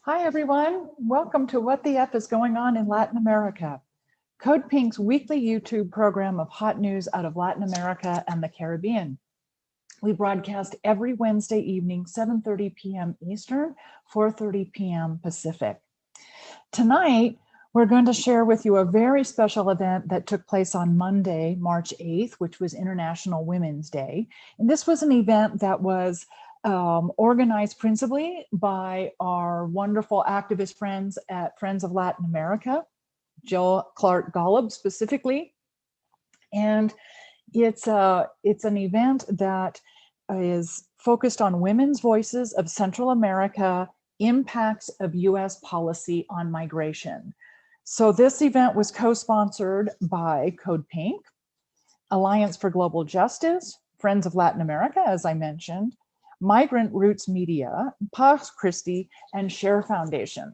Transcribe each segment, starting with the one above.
Hi, everyone. Welcome to What the F is Going On in Latin America, CODEPINK's weekly YouTube program of hot news out of Latin America and the Caribbean. We broadcast every Wednesday evening, 7:30 p.m. Eastern, 4:30 p.m. Pacific. Tonight, we're going to share with you a very special event that took place on Monday, March 8th, which was International Women's Day. And this was an event that was organized principally by our wonderful activist friends at Friends of Latin America, Jill Clark Golub specifically. And it's an event that is focused on women's voices of Central America, impacts of US policy on migration. So this event was co-sponsored by CODEPINK, Alliance for Global Justice, Friends of Latin America, as I mentioned, Migrant Roots Media, Christi, and Share Foundation.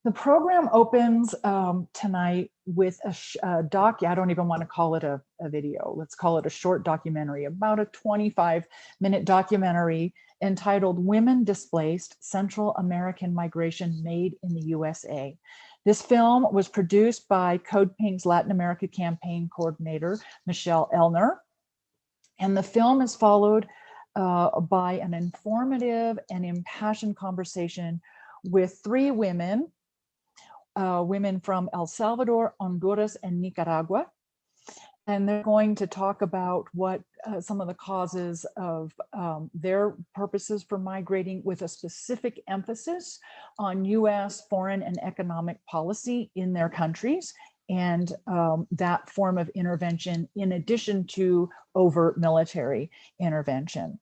The program opens tonight with a doc. I don't even want to call it a video. Let's call it a short documentary, about a 25-minute documentary entitled Women Displaced, Central American Migration Made in the USA. This film was produced by CODEPINK's Latin America campaign coordinator, Michelle Elner. And the film is followed by an informative and impassioned conversation with three women, women from El Salvador, Honduras, and Nicaragua. And they're going to talk about what some of the causes of their purposes for migrating, with a specific emphasis on US foreign and economic policy in their countries, and that form of intervention in addition to overt military intervention.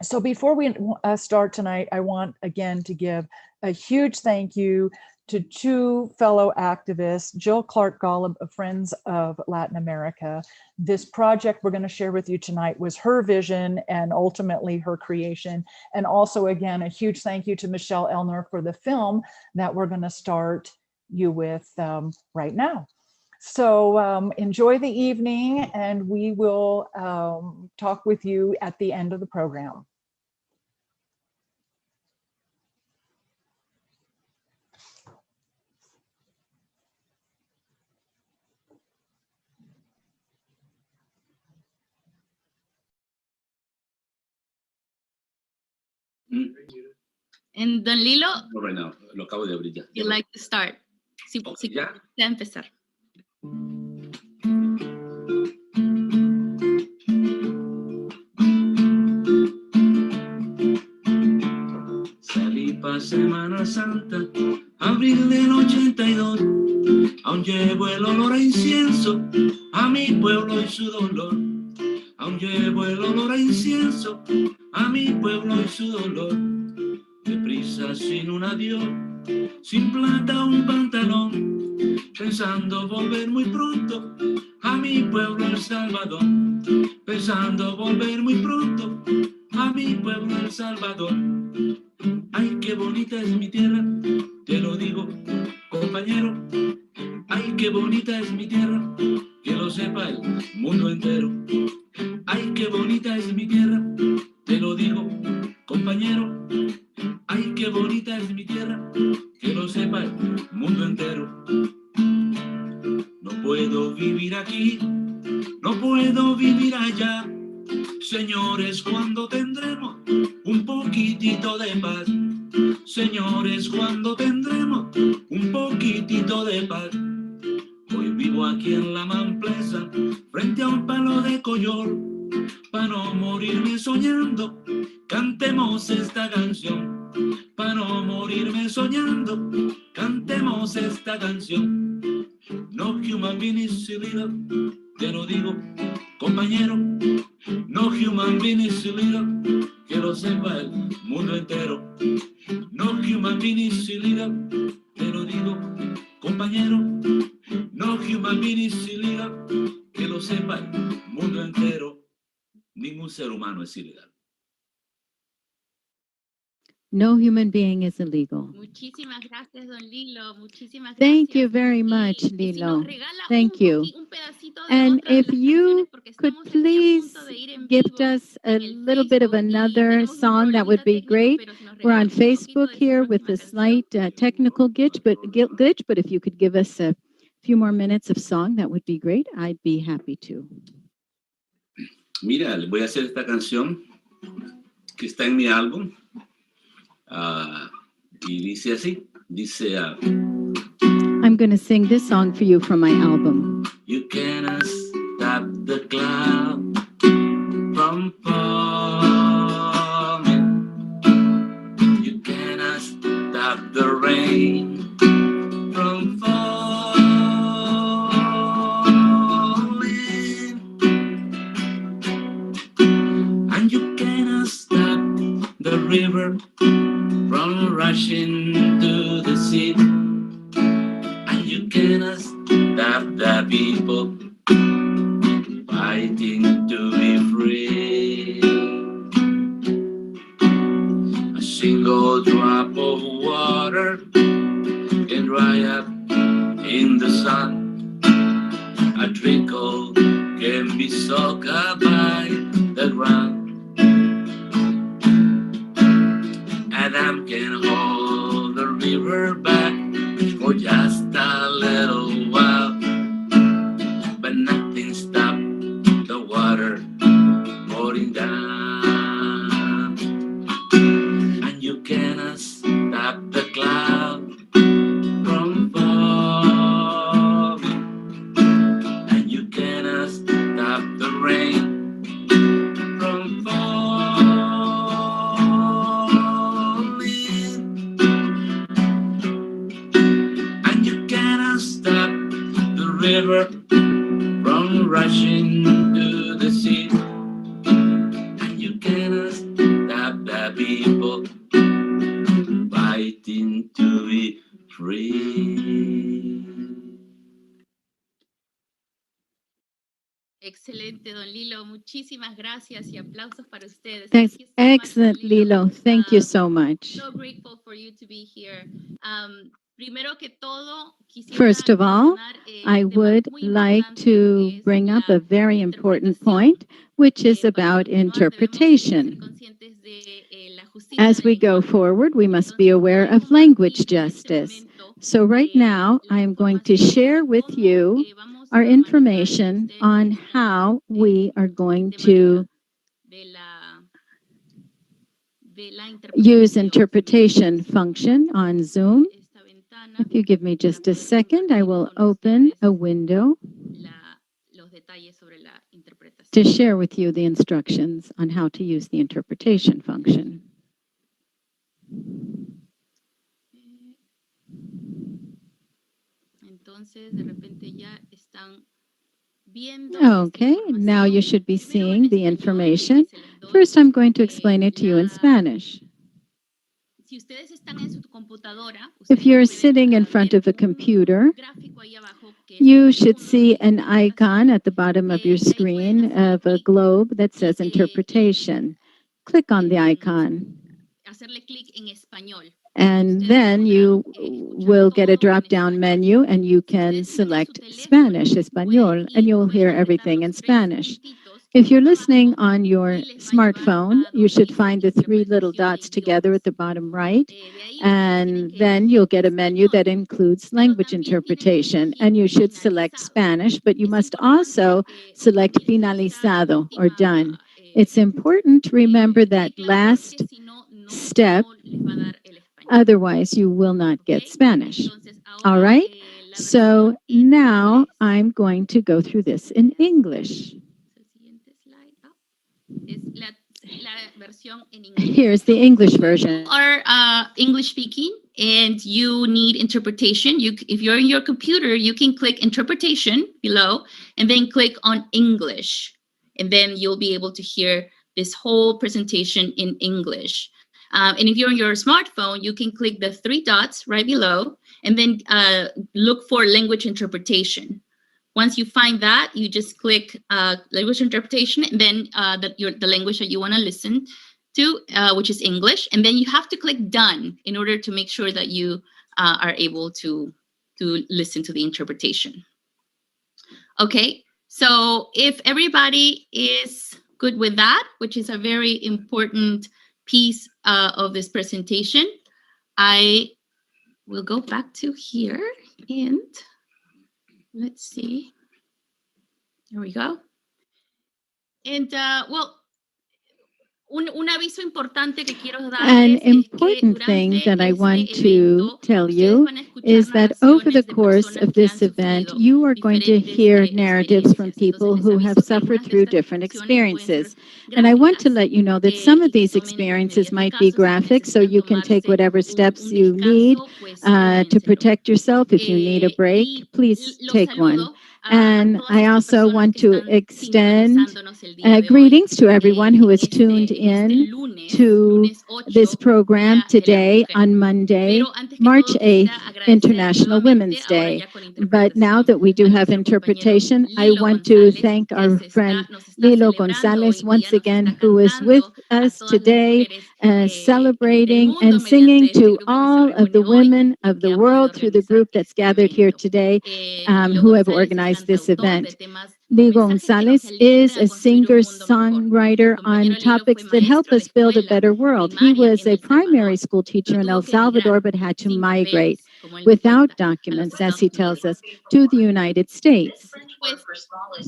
So before we start tonight, I want again to give a huge thank you to two fellow activists, Jill Clark Golub of Friends of Latin America. This project we're going to share with you tonight was her vision and ultimately her creation. And also, again, a huge thank you to Michelle Elner for the film that we're going to start you with right now. So enjoy the evening, and we will talk with you at the end of the program. And Don Lilo, no, right now, lo acabo de abrir ya. You'd like to start. Sí, Okay, sí, ya. ya empezar. Salí pa' Semana Santa, abril del 82. Aún llevo el olor a incienso, a mi pueblo y su dolor. Aún llevo el olor a incienso, a mi pueblo y su dolor. Deprisa sin un adiós, sin plata un pantalón, pensando volver muy pronto a mi pueblo El Salvador. Pensando volver muy pronto a mi pueblo El Salvador. Ay, qué bonita es mi tierra, te lo digo, compañero. Ay, qué bonita es mi tierra, que lo sepa el mundo entero. Ay, qué bonita es mi tierra, te lo digo, compañero. Ay, qué bonita es mi tierra, que lo sepa el mundo entero. No puedo vivir aquí, no puedo vivir allá. Señores, ¿cuándo tendremos un poquitito de paz? Señores, ¿cuándo tendremos un poquitito de paz? Hoy vivo aquí en la Mamplesa, frente a un palo de coyol. Pa' no morirme soñando, cantemos esta canción. Pa' no morirme soñando, cantemos esta canción. No human being is illegal, te lo digo, compañero. No human being is illegal, que lo sepa el mundo entero. No human being is illegal, te lo digo, compañero. No human being is illegal, que lo sepa el mundo entero. Ningún ser humano es ilegal. No human being is illegal. Muchísimas gracias, Don Lilo. Muchísimas gracias. Thank you very much, Y si Lilo. nos regala Thank you. un pedacito And if you could please gift us a little bit of another song, that would be great. We're on Facebook here with a slight technical glitch, but if you could give us a few more minutes of song, that would be great. I'd be happy to. Mira, voy a hacer esta canción que está en mi álbum. Y dice así, dice... I'm going to sing this song for you from my album. You cannot stop the cloud from falling. You cannot stop the rain from falling. And you cannot stop the river from rushing to the sea. You cannot stop the people fighting to be free. A single drop of water can dry up in the sun. A trickle can be soaked up by the ground. Adam can hold the river back for just a little while, but nothing stopped the water pouring down. And you cannot stop the cloud from falling, and you cannot stop the rain from falling. And you cannot stop the river from rushing to the sea. And you cannot stop the people fighting to be free. Excelente, don Lilo. Muchísimas gracias y aplausos para ustedes. That's Thank you so much, excellent, don Lilo. Lilo. Thank you so much. So grateful for you to be here. Primero que todo, quisiera First of all, mencionar, I un tema would muy like importante, to que es bring up la a very important interpretación. point, which is Para about continuar, debemos ser interpretation. conscientes de, la justicia As de we go lenguaje. forward, we must be Entonces, aware quiero of language compartir en este justice. momento, So right now, la I am going to información share sobre with cómo, you vamos our a manejar information este on mismo, how we are going tema to de la use interpretación. interpretation function on Zoom. Esta ventana If you give me just a para poder second, I compartir will con open ustedes a window los detalles sobre la to interpretación. share with you the instructions on how to use the interpretation function. Entonces, de repente ya están viendo Okay, esta now you información. should be Primero en seeing the español, information. que se les doy, First, I'm going to explain it to you in la- Spanish. Si ustedes están en su computadora, If ustedes you're pueden, sitting in front ver of a un computer, gráfico ahí abajo que es you un should símbolo see de an icon interpretación, at the bottom of your y ahí pueden screen hacerle of a clic globe that y, says interpretation. Click on the icon, hacerle clic en español. and Ustedes then podrán, you escuchar will get a todo en drop-down español. menu, and you Si can ustedes están en su select teléfono, Spanish, pueden Español, and ir, you will pueden hear apretar everything los in tres Spanish. puntitos If you're listening abajo on your y les va a llevar smartphone, a you donde should dice find the three little interpretación de dots together at idiomas. the bottom right, De ahí ustedes tienen and que then elegir you'll get a menu español, that includes pero language también tienen que interpretation, escoger and you should select finalizado. Spanish, but you Es must importante also select miren esta finalizado or última done. It's important to remember that tecla last porque si no, step, no les va a dar el español. otherwise you will not get ¿Ok? Spanish. Entonces All ahora right? la So versión en now inglés. I'm going to go through this in English. El siguiente slide. Es la versión en inglés. Here's the English version. Are English speaking and you need interpretation, if you're in your computer, you can click interpretation below and then click on English. And then you'll be able to hear this whole presentation in English. And if you're on your smartphone, you can click the three dots right below and then look for language interpretation. Once you find that, you just click language interpretation and then the language that you want to listen to, which is English. And then you have to click done in order to make sure that you are able to listen to the interpretation. Okay, So if everybody is good with that, which is a very important piece of this presentation, I will go back to here and let's see. There we go. And well, un aviso importante que quiero An darles important thing that I want to tell you is that over the course of this event, you are going to hear narratives from people who have suffered through different experiences. And I want to let you know that some of these experiences might be graphic, so you can take whatever steps you need to protect yourself. If you need a break, please take one. And I also want to extend greetings to everyone who is tuned in to this program today on Monday, March 8th, International Women's Day. But now that we do have interpretation, I want to thank our friend Lilo Gonzalez once again, who is with us today, celebrating and singing to all of the women of the world through the group that's gathered here today, who have organized this event. Lilo Gonzalez is a singer-songwriter on topics that help us build a better world. He was a primary school teacher in El Salvador, but had to migrate without documents, as he tells us, to the United States. Destallar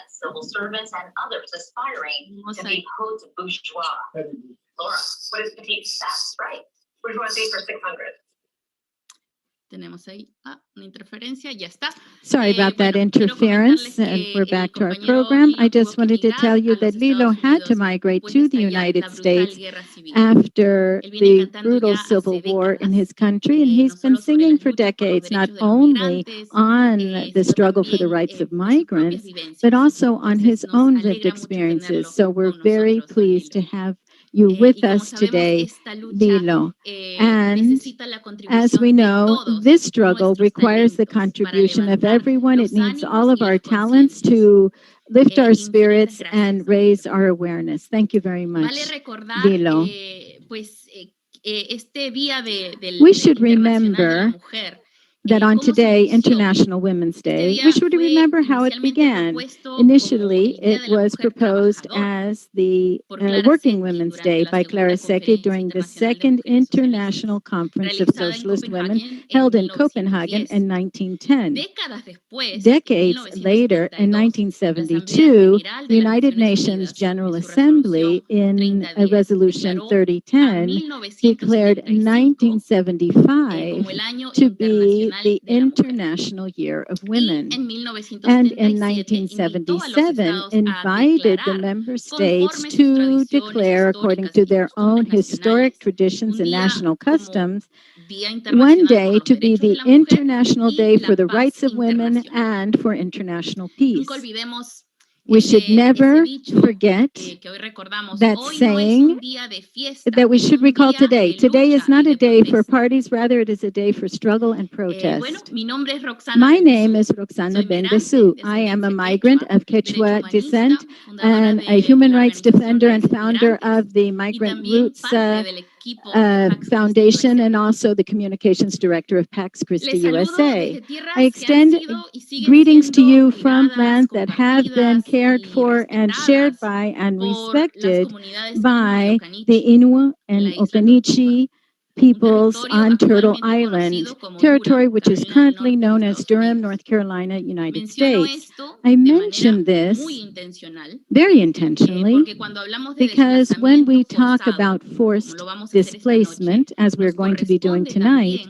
civil servants and others aspiring to be haute bourgeois. Laura, what is petite? That's right. Bourgeoisie for 600. Tenemos ahí una interferencia, ya está. Sorry about that interference, and we're back to our program. I just wanted to tell you that Lilo had to migrate to the United States after the brutal civil war in his country, and he's been singing for decades, not only on the struggle for the rights of migrants, but also on his own lived experiences. So we're very pleased to have you with us today, Lilo. And as we know, this struggle requires the contribution of everyone. It needs all of our talents to lift our spirits and raise our awareness. Thank you very much, Lilo. We should remember that on today, International Women's Day, we should remember how it began. Initially, it was proposed as the Working Women's Day by Clara Secchi during the Second International Conference of Socialist Women held in Copenhagen in 1910. Decades later, in 1972, the United Nations General Assembly, in a Resolution 3010, declared 1975 to be the International Year of Women, and in 1977 invited the member states to declare, according to their own historic traditions and national customs, one day to be the International Day for the Rights of Women and for international peace. We should never forget that saying that we should recall today. Today is not a day for parties, rather it is a day for struggle and protest. My name is Roxana Bendesu. I am a migrant of Quechua descent and a human rights defender and founder of the Migrant Roots Foundation, and also the communications director of PAX Christi USA. I extend greetings to you from lands that have been cared for and shared by and respected by the Innu and Occaneechi peoples on Turtle Island, territory which is currently known as Durham, North Carolina, United States. I mention this very intentionally because when we talk about forced displacement, as we're going to be doing tonight,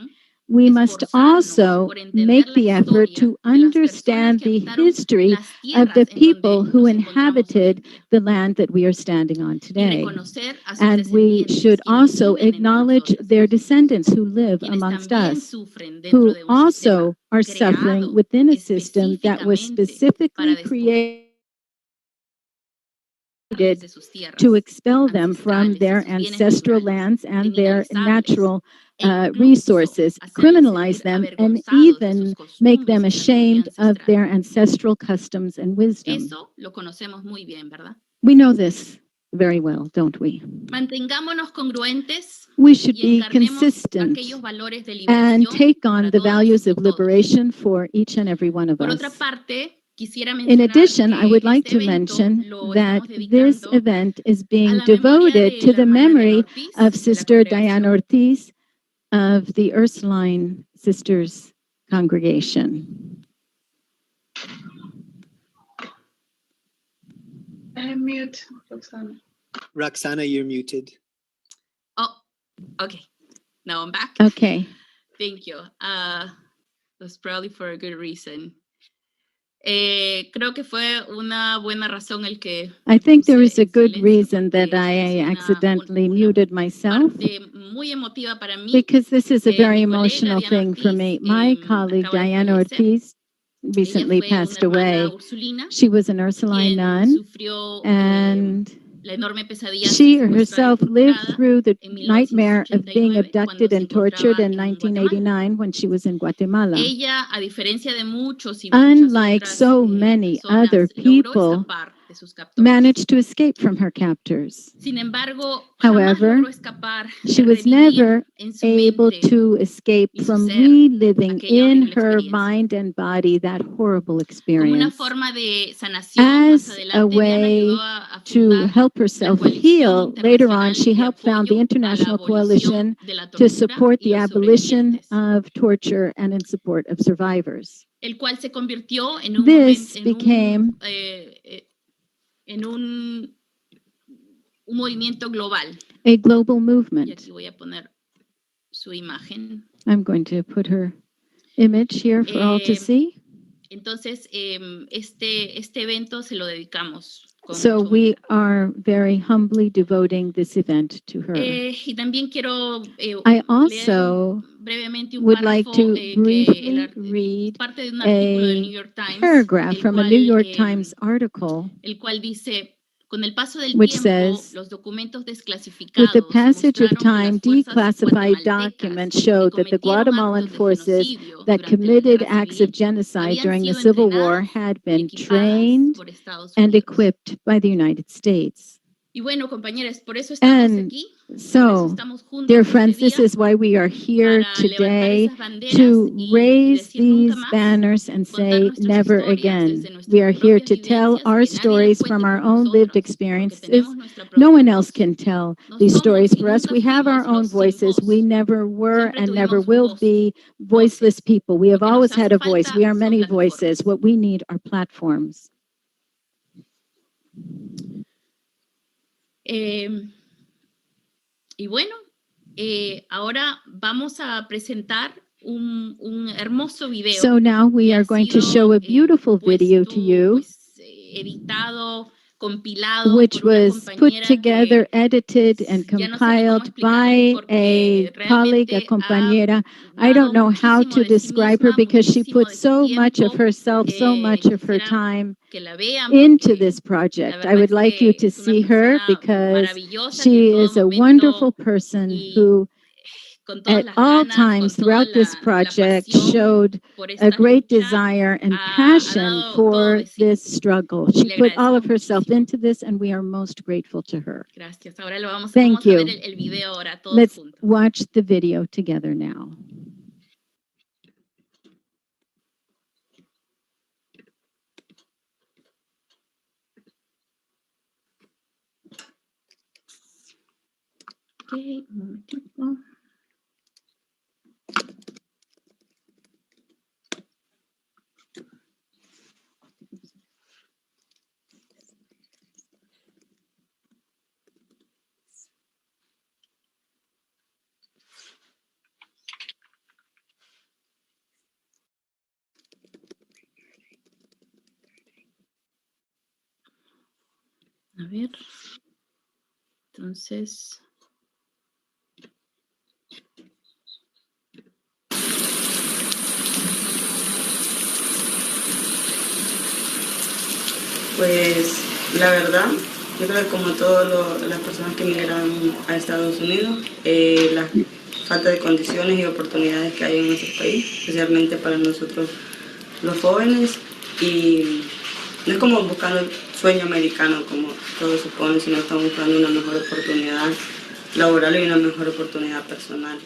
we must also make the effort to understand the history of the people who inhabited the land that we are standing on today. And we should also acknowledge their descendants who live amongst us, who also are suffering within a system that was specifically created to expel them from their ancestral lands and their natural resources, criminalize them, and even make them ashamed of their ancestral customs and wisdom. We know this very well, don't we? Mantengámonos congruentes We should y be encarnemos consistent aquellos valores de and liberación take on para the todas values y of todos. liberation for each and every one of Por otra us. parte, quisiera In mencionar addition, I would que like este to evento mention lo that estamos this dedicando event is a being la memoria devoted de to la the hermana Diane memory Ortiz of de la Sister Diane congregación. Ortiz of the Ursuline Sisters Congregation. Mute, Roxana. Roxana, you're muted. Oh, okay. Now I'm back. Okay. Thank you. That's probably for a good reason. Creo que fue una buena razón el que I think there puse is a en good silencio, reason porque that I es una accidentally muted myself, parte muy emotiva para mí. because this is a very Mi colega emotional Diane thing for me. Ortiz, My colleague acaba de Diane fallecer. Ortiz Ella recently fue passed una hermana away. ursulina She was an Ursuline quien nun, sufrió and la enorme pesadilla de she ser secuestrada y herself lived torturada through the en nightmare of being 1989 abducted cuando se and tortured encontraba in en Guatemala. 1989 when she was in Guatemala. Ella, a diferencia de muchos y muchas Unlike otras so many other personas, logró people, escapar de sus captores. managed to escape from her captors. Sin embargo, jamás However, logró escapar she de was revivir never en su able mente to escape y su from ser reliving aquella in horrible her experiencia. mind and body that horrible Como una experience. forma de sanación, más As a adelante Diane way ayudó a to fundar help la herself coalición heal, later on, internacional she de helped found the apoyo a la International abolición Coalition de la to tortura support y the los abolition sobrevivientes, of torture and in support of survivors. el cual se convirtió en un This momento, became en un movimiento global. a global Y movement. aquí voy a poner su imagen. I'm going to put her image here for all to see. Entonces, este evento se lo dedicamos con So mucho we are very humbly devoting this event to her. y también quiero I also leer brevemente un would like párrafo to que briefly read parte de un artículo del New a York Times, paragraph el from a cual, New York Times article, el cual dice: con el paso del which tiempo, says, los documentos with desclasificados the passage of mostraron que time, las fuerzas declassified guatemaltecas documents que showed that the cometieron Guatemalan actos de forces genocidio that durante la committed guerra acts of civil genocide habían during the sido Civil War entrenadas had y been equipadas trained por Estados and Unidos. equipped by the United States. Y bueno, compañeros, por eso estamos And aquí. Por eso so, estamos juntos dear este friends, this día is why we are here para levantar today, esas banderas to y raise decir nunca these más, banners and contar say nuestras never historias again. desde nuestras We are here propias to tell vivencias, our que nadie las stories cuente from our por own lived nosotros, porque experiences. tenemos nuestra No propia one else voz. can tell No these somos stories y for us. nunca We have our fuimos own los sin voices. voz. We never were Siempre and never tuvimos will voz, be voiceless voces. people. We have Lo que nos always hace had a voice. falta We are son many voices. plataformas. What we need are platforms. Y bueno, ahora vamos a presentar un hermoso video So now we que are ha going to sido, show a beautiful video to puesto, you, pues, editado, compilado which por una was put compañera together, que edited, and ya no sé ni cómo compiled by explicarles a porque colleague, a realmente ha compañera. I dado don't know how muchísimo to de sí describe her misma, because she muchísimo put de su so much of tiempo. herself, so much of her Quisiera time que la vean into porque this la project. I verdad would es like you que to es una see her persona because maravillosa que en she todo is a momento wonderful person y who con todas at las all ganas, con times toda throughout this la project pasión showed por a esta great lucha, desire and ha passion dado todo for de sí. this struggle. Y She le put all agradecemos of herself muchísimo. into this, and we are most grateful to her. Gracias. Ahora vamos Thank a ver you. el video ahora todos Let's juntos. watch the video together now. Okay, un momentito. A ver. Entonces. Pues la verdad, yo creo que como todas las personas que migran a Estados Unidos, la falta de condiciones y oportunidades que hay en nuestro país, especialmente para nosotros los jóvenes, y no es como buscando el sueño americano como todos suponen, sino estamos buscando una mejor oportunidad laboral y una mejor oportunidad personal.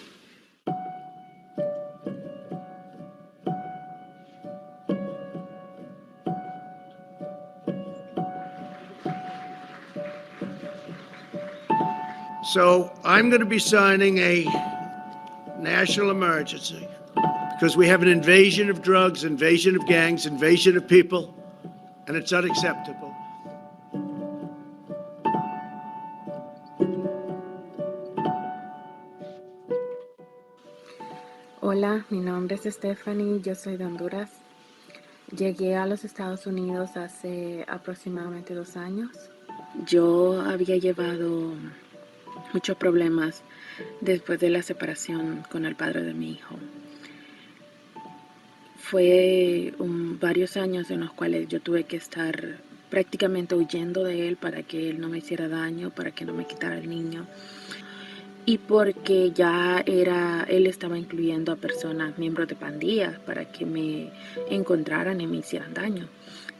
So I'm going to be signing a national emergency because we have an invasion of drugs, invasion of gangs, invasion of people, and it's unacceptable. Hola, mi nombre es Stephanie, yo soy de Honduras. Llegué a los Estados Unidos hace aproximadamente 2 años. Yo había llevado muchos problemas después de la separación con el padre de mi hijo. Fue varios años en los cuales yo tuve que estar prácticamente huyendo de él para que él no me hiciera daño, para que no me quitara el niño. Y porque ya él estaba incluyendo a personas, miembros de pandillas, para que me encontraran y me hicieran daño.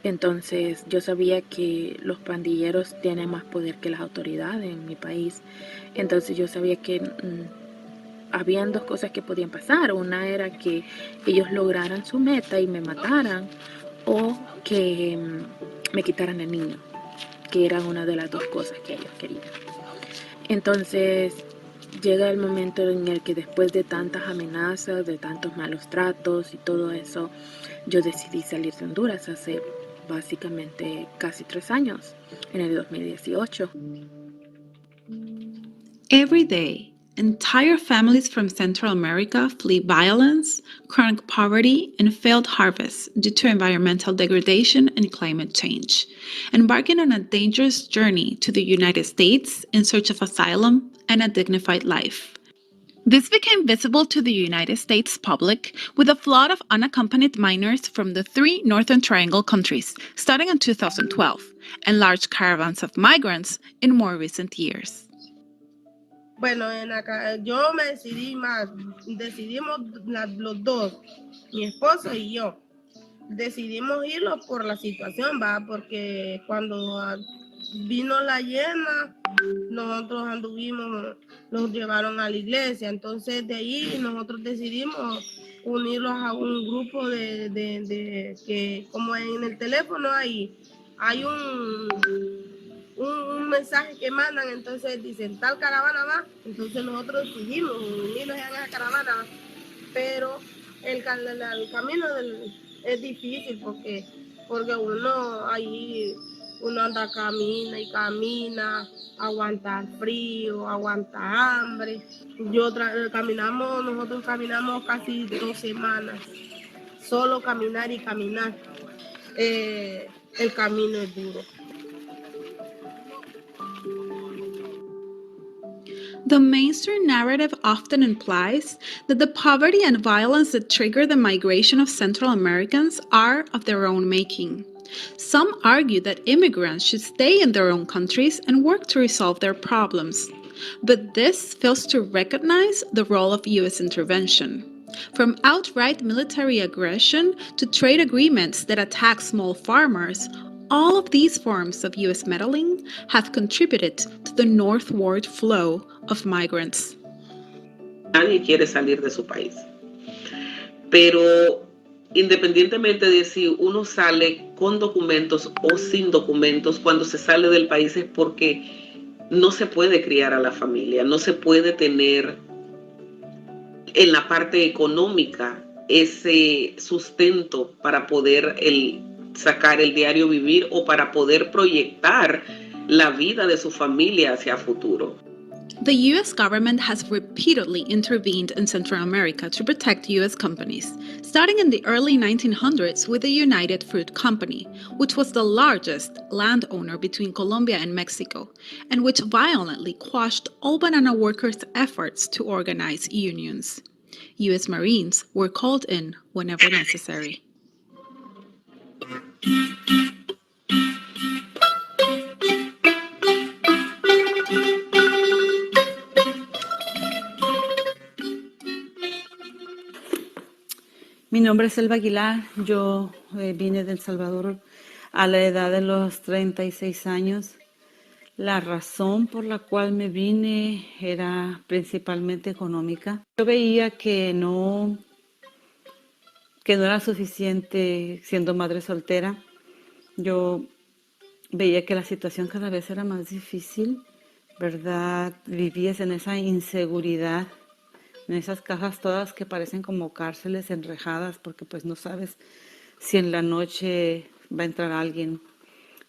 Entonces yo sabía que los pandilleros tienen más poder que las autoridades en mi país. Entonces yo sabía que habían 2 cosas que podían pasar. Una era que ellos lograran su meta y me mataran, o que me quitaran el niño, que eran una de las 2 cosas que ellos querían. Entonces llega el momento en el que después de tantas amenazas, de tantos malos tratos y todo eso, yo decidí salir de Honduras hace básicamente casi 3 años, en el 2018. Every day, entire families from Central America flee violence, chronic poverty, and failed harvests due to environmental degradation and climate change, embarking on a dangerous journey to the United States in search of asylum and a dignified life. This became visible to the United States public with a flood of unaccompanied minors from the 3 Northern Triangle countries, starting in 2012, and large caravans of migrants in more recent years. Bueno, yo me decidimos los 2, mi esposo y yo. Decidimos irnos por la situación, ¿va? Porque cuando vino la llena, nosotros nos llevaron a la iglesia. Entonces de ahí nosotros decidimos unirlos a un grupo de que como en el teléfono hay un mensaje que mandan, entonces dicen tal caravana va, entonces nosotros decidimos unirnos en esa caravana, pero el camino es difícil porque uno anda camina, aguanta frío, aguanta hambre. Nosotros caminamos casi 2 semanas, solo caminar y caminar. El camino es duro. The mainstream narrative often implies that the poverty and violence that trigger the migration of Central Americans are of their own making. Some argue that immigrants should stay in their own countries and work to resolve their problems. But this fails to recognize the role of U.S. intervention. From outright military aggression to trade agreements that attack small farmers, all of these forms of U.S. meddling have contributed to the northward flow of migrants. Nadie quiere salir de su país, pero independientemente de si uno sale con documentos o sin documentos, cuando se sale del país es porque no se puede criar a la familia, no se puede tener en la parte económica ese sustento para poder sacar el diario vivir o para poder proyectar la vida de su familia hacia futuro. The U.S. government has repeatedly intervened in Central America to protect U.S. companies, starting in the early 1900s with the United Fruit Company, which was the largest landowner between Colombia and Mexico, and which violently quashed all banana workers' efforts to organize unions. U.S. Marines were called in whenever necessary. Mi nombre es Elba Aguilar, yo vine de El Salvador a la edad de los 36 años. La razón por la cual me vine era principalmente económica. Yo veía que no era suficiente siendo madre soltera. Yo veía que la situación cada vez era más difícil, ¿verdad? Vivías en esa inseguridad, en esas cajas todas que parecen como cárceles enrejadas, porque pues no sabes si en la noche va a entrar alguien.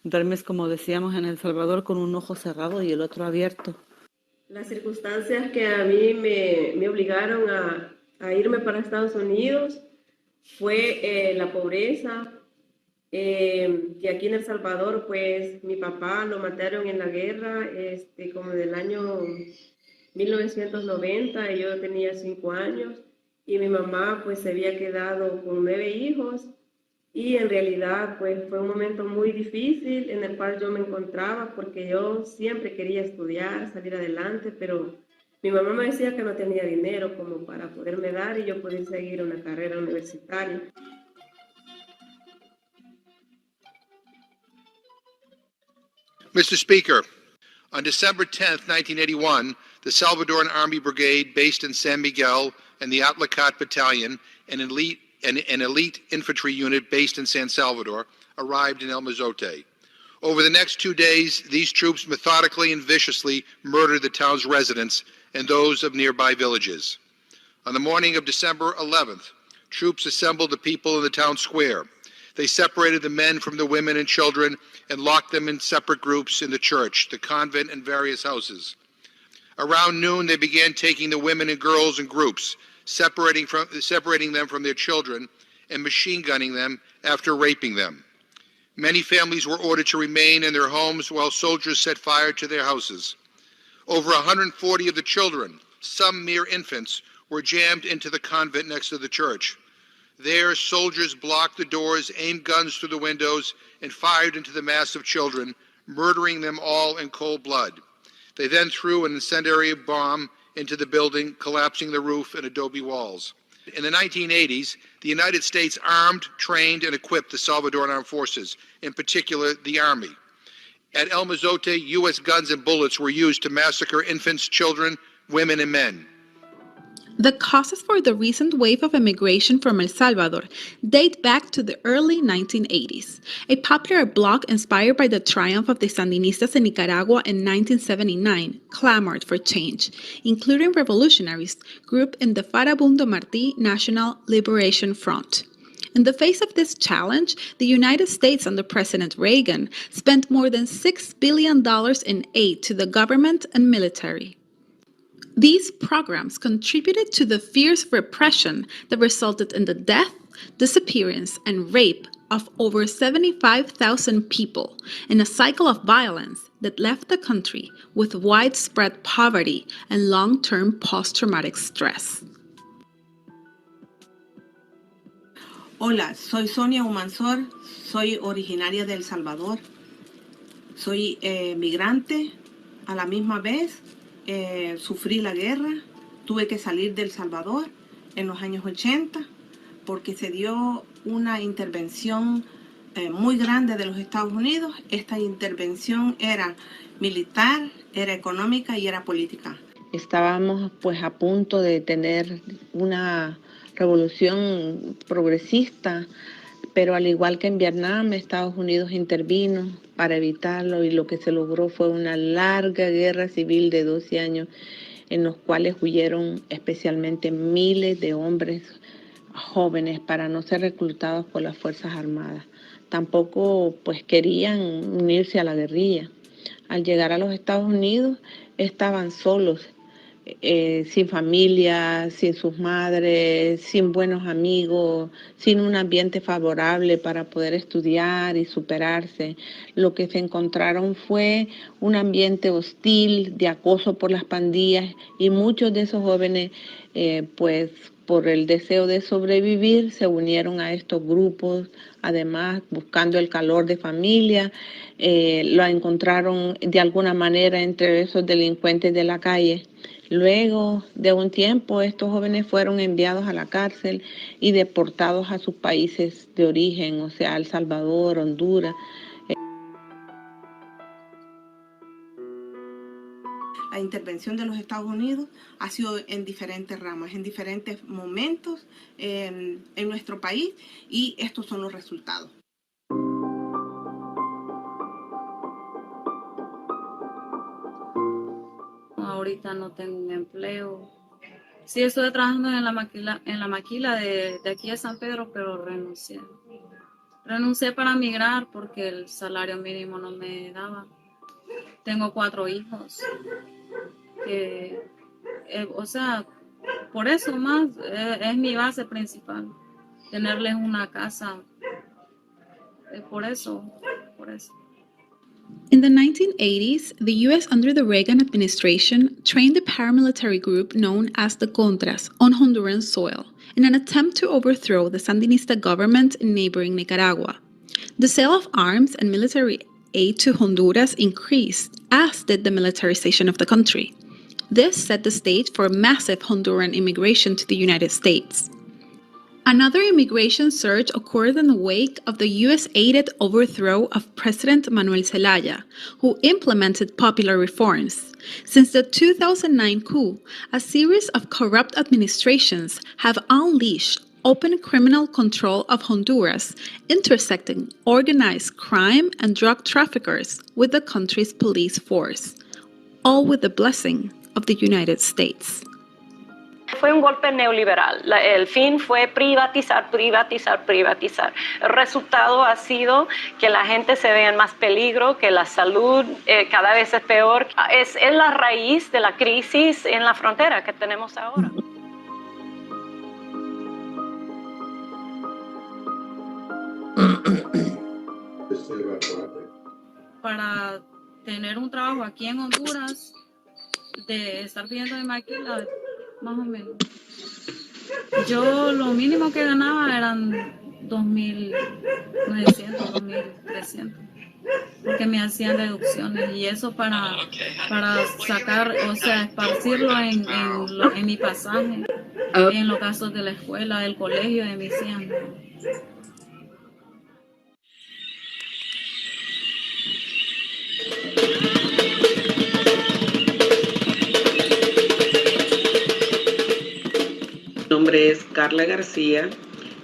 Duermes, como decíamos en El Salvador, con un ojo cerrado y el otro abierto. Las circunstancias que a mí me obligaron a irme para Estados Unidos fue la pobreza, que aquí en El Salvador, pues mi papá lo mataron en la guerra, como del año 1990, y yo tenía 5 años, y mi mamá pues se había quedado con 9 hijos, y en realidad pues fue un momento muy difícil en el cual yo me encontraba, porque yo siempre quería estudiar, salir adelante, pero mi mamá me decía que no tenía dinero como para poderme dar y yo poder seguir una carrera universitaria. Mr. Speaker, on December 10th, 1981, the Salvadoran Army Brigade based in San Miguel and the Atlacat Battalion, an elite infantry unit based in San Salvador, arrived in El Mozote. Over the next 2 days, these troops methodically and viciously murdered the town's residents and those of nearby villages. On the morning of December 11th, troops assembled the people in the town square. They separated the men from the women and children and locked them in separate groups in the church, the convent, and various houses. Around noon, they began taking the women and girls in groups, separating them from their children and machine gunning them after raping them. Many families were ordered to remain in their homes while soldiers set fire to their houses. Over 140 of the children, some mere infants, were jammed into the convent next to the church. There, soldiers blocked the doors, aimed guns through the windows, and fired into the mass of children, murdering them all in cold blood. They then threw an incendiary bomb into the building, collapsing the roof and adobe walls. In the 1980s, the United States armed, trained, and equipped the Salvadoran Armed Forces, in particular the Army. At El Mozote, U.S. guns and bullets were used to massacre infants, children, women, and men. The causes for the recent wave of immigration from El Salvador date back to the early 1980s. A popular blog inspired by the triumph of the Sandinistas in Nicaragua in 1979 clamored for change, including revolutionaries grouped in the Farabundo Martí National Liberation Front. In the face of this challenge, the United States under President Reagan spent more than $6 billion in aid to the government and military. These programs contributed to the fierce repression that resulted in the death, disappearance, and rape of over 75,000 people in a cycle of violence that left the country with widespread poverty and long-term post-traumatic stress. Hola, soy Sonia Umansoor, soy originaria de El Salvador. Soy migrante, a la misma vez sufrí la guerra, tuve que salir de El Salvador en los años 80 porque se dio una intervención muy grande de los Estados Unidos. Esta intervención era militar, era económica y era política. Estábamos pues a punto de tener una revolución progresista, pero al igual que en Vietnam, Estados Unidos intervino para evitarlo y lo que se logró fue una larga guerra civil de 12 años en los cuales huyeron especialmente miles de hombres jóvenes para no ser reclutados por las Fuerzas Armadas. Tampoco pues querían unirse a la guerrilla. Al llegar a los Estados Unidos estaban solos, sin familia, sin sus madres, sin buenos amigos, sin un ambiente favorable para poder estudiar y superarse. Lo que se encontraron fue un ambiente hostil de acoso por las pandillas y muchos de esos jóvenes pues por el deseo de sobrevivir, se unieron a estos grupos, además buscando el calor de familia, lo encontraron de alguna manera entre esos delincuentes de la calle. Luego de un tiempo, estos jóvenes fueron enviados a la cárcel y deportados a sus países de origen, o sea, El Salvador, Honduras. La intervención de los Estados Unidos ha sido en diferentes ramas, en diferentes momentos en nuestro país, y estos son los resultados. Ahorita no tengo un empleo. Sí, estoy trabajando en la maquila de aquí a San Pedro, pero renuncié. Renuncié para migrar porque el salario mínimo no me daba. Tengo 4 hijos. O sea, por eso más es mi base principal. Tenerles una casa. Por eso. In the 1980s, the U.S. under the Reagan administration trained a paramilitary group known as the Contras on Honduran soil in an attempt to overthrow the Sandinista government in neighboring Nicaragua. The sale of arms and military aid to Honduras increased, as did the militarization of the country. This set the stage for massive Honduran immigration to the United States. Another immigration surge occurred in the wake of the U.S.-aided overthrow of President Manuel Zelaya, who implemented popular reforms. Since the 2009 coup, a series of corrupt administrations have unleashed open criminal control of Honduras, intersecting organized crime and drug traffickers with the country's police force, all with the blessing of the United States. Fue un golpe neoliberal. El fin fue privatizar, privatizar, privatizar. El resultado ha sido que la gente se vea en más peligro, que la salud cada vez es peor. Es la raíz de la crisis en la frontera que tenemos ahora. Para tener un trabajo aquí en Honduras, de estar pidiendo de maquila, más o menos. Yo lo mínimo que ganaba eran 2.900, 2.300, porque me hacían deducciones y eso para sacar, o sea, esparcirlo en mi pasaje, en los gastos de la escuela, del colegio de mis hijas. Mi nombre es Carla Garcia,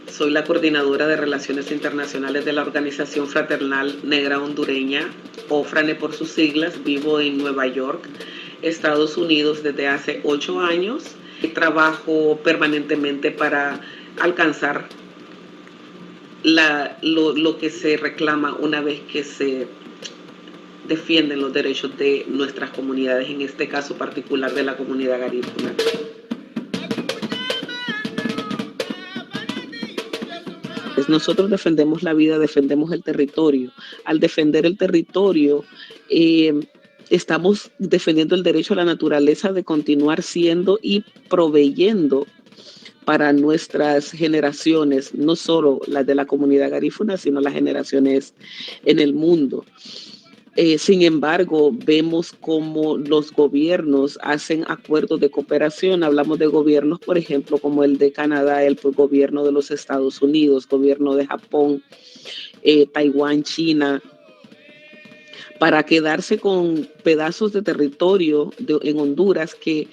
soy la coordinadora de Relaciones Internacionales de la Organización Fraternal Negra Hondureña, OFRANEH por sus siglas. Vivo en Nueva York, Estados Unidos desde hace 8 años. Trabajo permanentemente para alcanzar lo que se reclama una vez que se defienden los derechos de nuestras comunidades, en este caso particular de la comunidad garífuna. Nosotros defendemos la vida, defendemos el territorio. Al defender el territorio, estamos defendiendo el derecho a la naturaleza de continuar siendo y proveyendo para nuestras generaciones, no solo las de la comunidad garífuna, sino las generaciones en el mundo. Sin embargo, vemos cómo los gobiernos hacen acuerdos de cooperación. Hablamos de gobiernos, por ejemplo, como el de Canadá, el gobierno de los Estados Unidos, gobierno de Japón, Taiwán, China, para quedarse con pedazos de territorio en Honduras que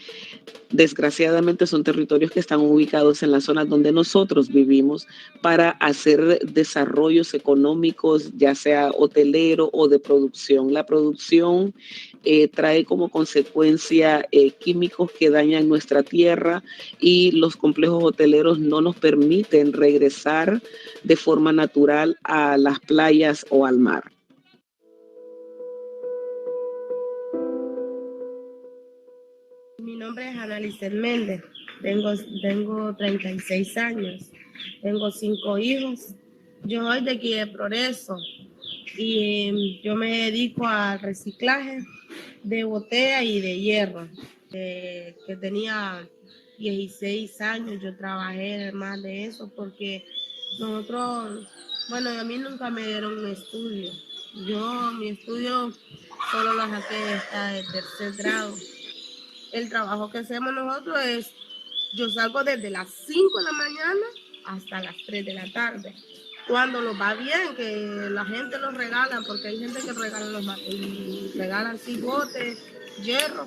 desgraciadamente son territorios que están ubicados en las zonas donde nosotros vivimos, para hacer desarrollos económicos, ya sea hotelero o de producción. La producción trae como consecuencia químicos que dañan nuestra tierra, y los complejos hoteleros no nos permiten regresar de forma natural a las playas o al mar. Mi nombre es Annalise Méndez, tengo 36 años, tengo 5 hijos. Yo soy de aquí de Progreso y yo me dedico al reciclaje de botella y de hierro que tenía 16 años yo trabajé más de eso porque nosotros, bueno, a mí nunca me dieron un estudio. Yo, mi estudio solo lo saqué hasta el tercer grado. El trabajo que hacemos nosotros es, yo salgo desde las 5 de la mañana hasta las 3 de la tarde. Cuando nos va bien, que la gente los regala, porque hay gente que regalan así botes, hierro,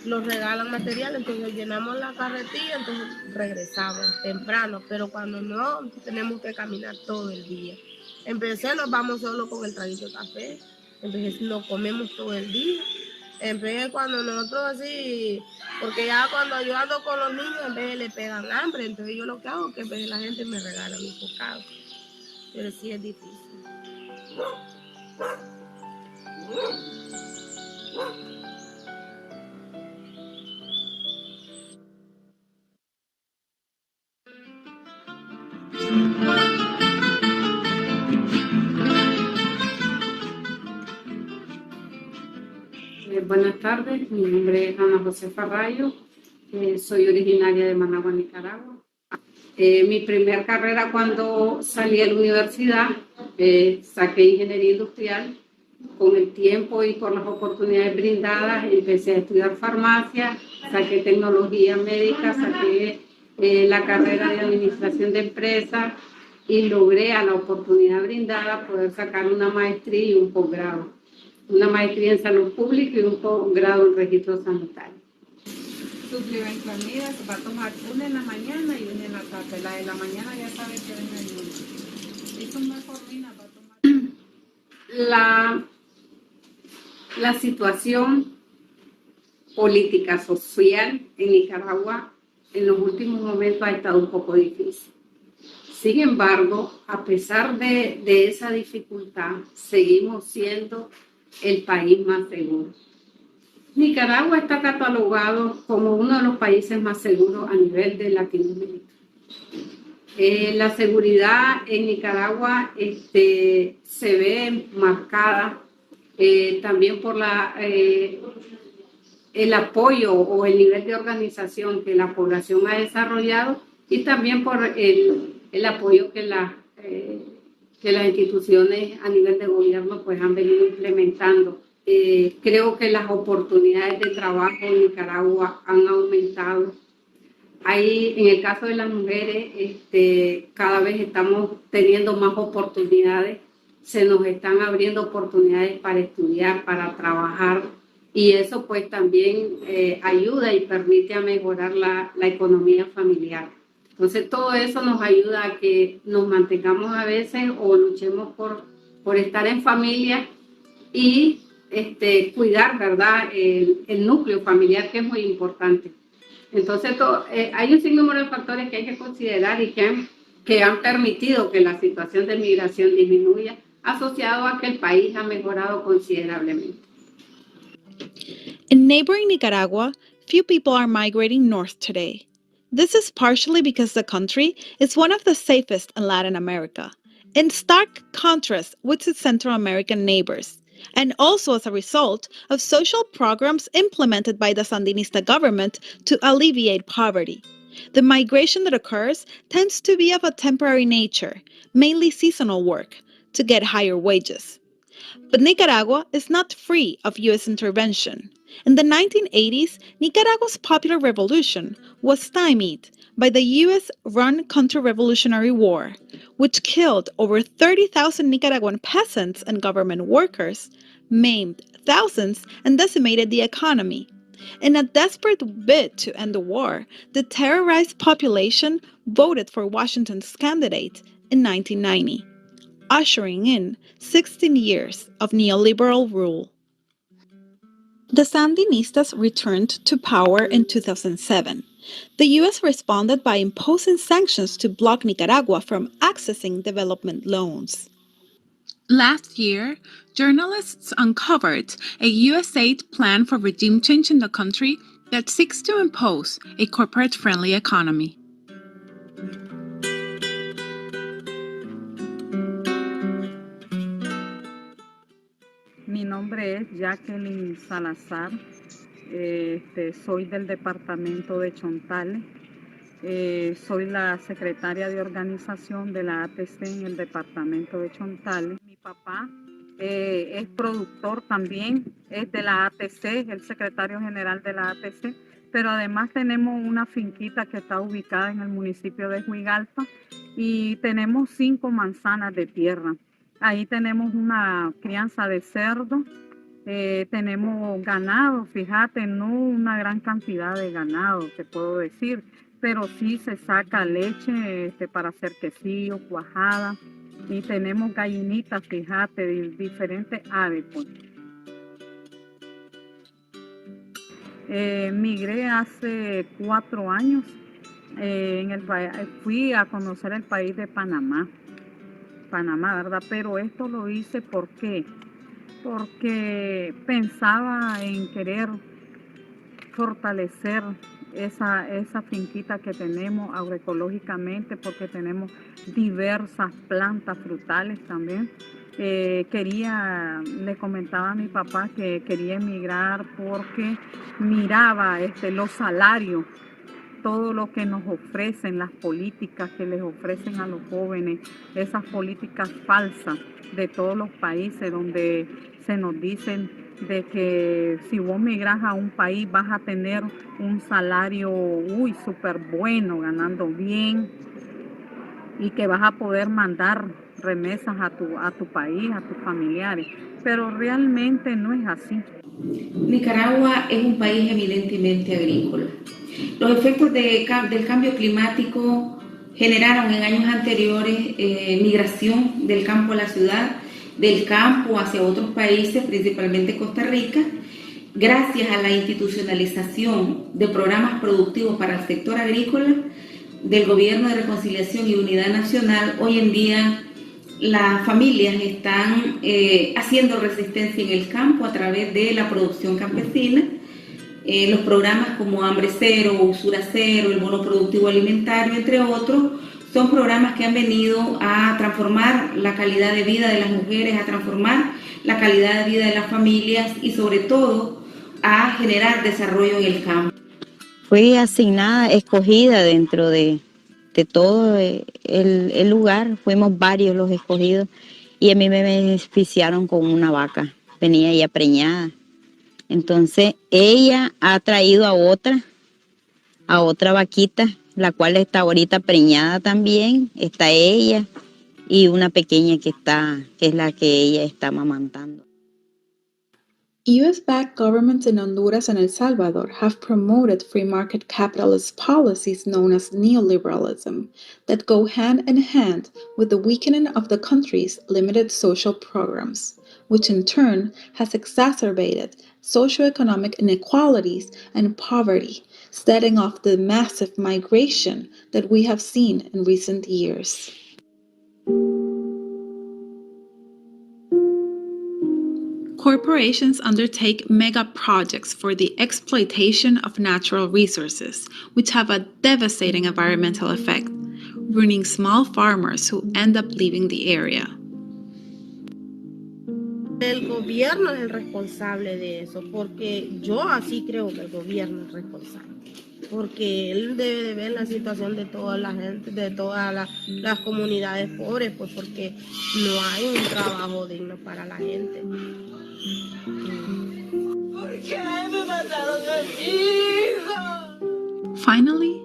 los regalan material, entonces llenamos la carretilla, entonces regresamos temprano, pero cuando no, tenemos que caminar todo el día. Empecé, nos vamos solo con el traguito de café, entonces lo comemos todo el día. Empecé cuando nosotros así, porque ya cuando yo ando con los niños, en vez le pegan hambre, entonces yo lo que hago es que en vez de la gente me regala mis bocados, pero sí es difícil. Buenas tardes, mi nombre es Ana José Farrayo, soy originaria de Managua, Nicaragua. Mi primer carrera cuando salí de la universidad, saqué ingeniería industrial. Con el tiempo y por las oportunidades brindadas, empecé a estudiar farmacia, saqué tecnología médica, saqué la carrera de administración de empresas y logré a la oportunidad brindada poder sacar una maestría y un posgrado. Una maestría en salud pública y un posgrado en registro sanitario. Suplementamida se va a tomar una en la mañana y una en la tarde. La de la mañana ya sabe que es ayuno. Es una formina para tomar. La situación política social en Nicaragua en los últimos momentos ha estado un poco difícil. Sin embargo, a pesar de esa dificultad, seguimos siendo el país más seguro. Nicaragua está catalogado como uno de los países más seguros a nivel de Latinoamérica. La seguridad en Nicaragua se ve marcada también por el apoyo o el nivel de organización que la población ha desarrollado y también por el apoyo que las instituciones a nivel de gobierno pues han venido implementando. Creo que las oportunidades de trabajo en Nicaragua han aumentado. Ahí, en el caso de las mujeres, cada vez estamos teniendo más oportunidades, se nos están abriendo oportunidades para estudiar, para trabajar, y eso pues también ayuda y permite a mejorar la economía familiar. Entonces todo eso nos ayuda a que nos mantengamos a veces o luchemos por estar en familia y cuidar, ¿verdad?, el núcleo familiar, que es muy importante. Entonces hay un sinnúmero de factores que hay que considerar y que han permitido que la situación de migración disminuya, asociado a que el país ha mejorado considerablemente. In neighboring Nicaragua, few people are migrating north today. This is partially because the country is one of the safest in Latin America, in stark contrast with its Central American neighbors, and also as a result of social programs implemented by the Sandinista government to alleviate poverty. The migration that occurs tends to be of a temporary nature, mainly seasonal work, to get higher wages. But Nicaragua is not free of U.S. intervention. In the 1980s, Nicaragua's popular revolution was stymied by the U.S.-run counter-revolutionary war, which killed over 30,000 Nicaraguan peasants and government workers, maimed thousands, and decimated the economy. In a desperate bid to end the war, the terrorized population voted for Washington's candidate in 1990. Ushering in 16 years of neoliberal rule. The Sandinistas returned to power in 2007. The U.S. responded by imposing sanctions to block Nicaragua from accessing development loans. Last year, journalists uncovered a USAID plan for regime change in the country that seeks to impose a corporate-friendly economy. Mi nombre es Jacqueline Salazar. Soy del departamento de Chontales. Soy la secretaria de organización de la ATC en el departamento de Chontales. Mi papá es productor también, es de la ATC, es el secretario general de la ATC, pero además tenemos una finquita que está ubicada en el municipio de Huigalpa y tenemos 5 manzanas de tierra. Ahí tenemos una crianza de cerdo, tenemos ganado, fíjate, no una gran cantidad de ganado, te puedo decir, pero sí se saca leche para hacer quesillo, cuajada, y tenemos gallinitas, fíjate, de diferentes aves. Pues. Migré hace 4 años, fui a conocer el país de Panamá, ¿verdad? Pero esto lo hice porque pensaba en querer fortalecer esa finquita que tenemos agroecológicamente, porque tenemos diversas plantas frutales también. Le comentaba a mi papá que quería emigrar porque miraba los salarios, todo lo que nos ofrecen, las políticas que les ofrecen a los jóvenes, esas políticas falsas de todos los países donde se nos dicen de que si vos migras a un país vas a tener un salario súper bueno, ganando bien, y que vas a poder mandar remesas a tu país, a tus familiares, pero realmente no es así. Nicaragua es un país eminentemente agrícola. Los efectos del cambio climático generaron en años anteriores migración del campo a la ciudad, del campo hacia otros países, principalmente Costa Rica. Gracias a la institucionalización de programas productivos para el sector agrícola del Gobierno de Reconciliación y Unidad Nacional, hoy en día las familias están haciendo resistencia en el campo a través de la producción campesina. Los programas como Hambre Cero, Usura Cero, el Bono Productivo Alimentario, entre otros, son programas que han venido a transformar la calidad de vida de las mujeres, a transformar la calidad de vida de las familias y sobre todo a generar desarrollo en el campo. Fui asignada, escogida dentro de todo el lugar, fuimos varios los escogidos y a mí me beneficiaron con una vaca, venía ya preñada. Entonces ella ha traído a otra vaquita, la cual está ahorita preñada también, está ella y una pequeña que es la que ella está amamantando. U.S.-backed governments in Honduras and El Salvador have promoted free market capitalist policies known as neoliberalism that go hand in hand with the weakening of the country's limited social programs, which in turn has exacerbated socioeconomic inequalities and poverty, setting off the massive migration that we have seen in recent years. Corporations undertake mega projects for the exploitation of natural resources, which have a devastating environmental effect, ruining small farmers who end up leaving the area. El gobierno es el responsable de eso, porque yo así creo que el gobierno es responsable, porque él debe de ver la situación de toda la gente, de todas las comunidades pobres, pues porque no hay un trabajo digno para la gente. Finally,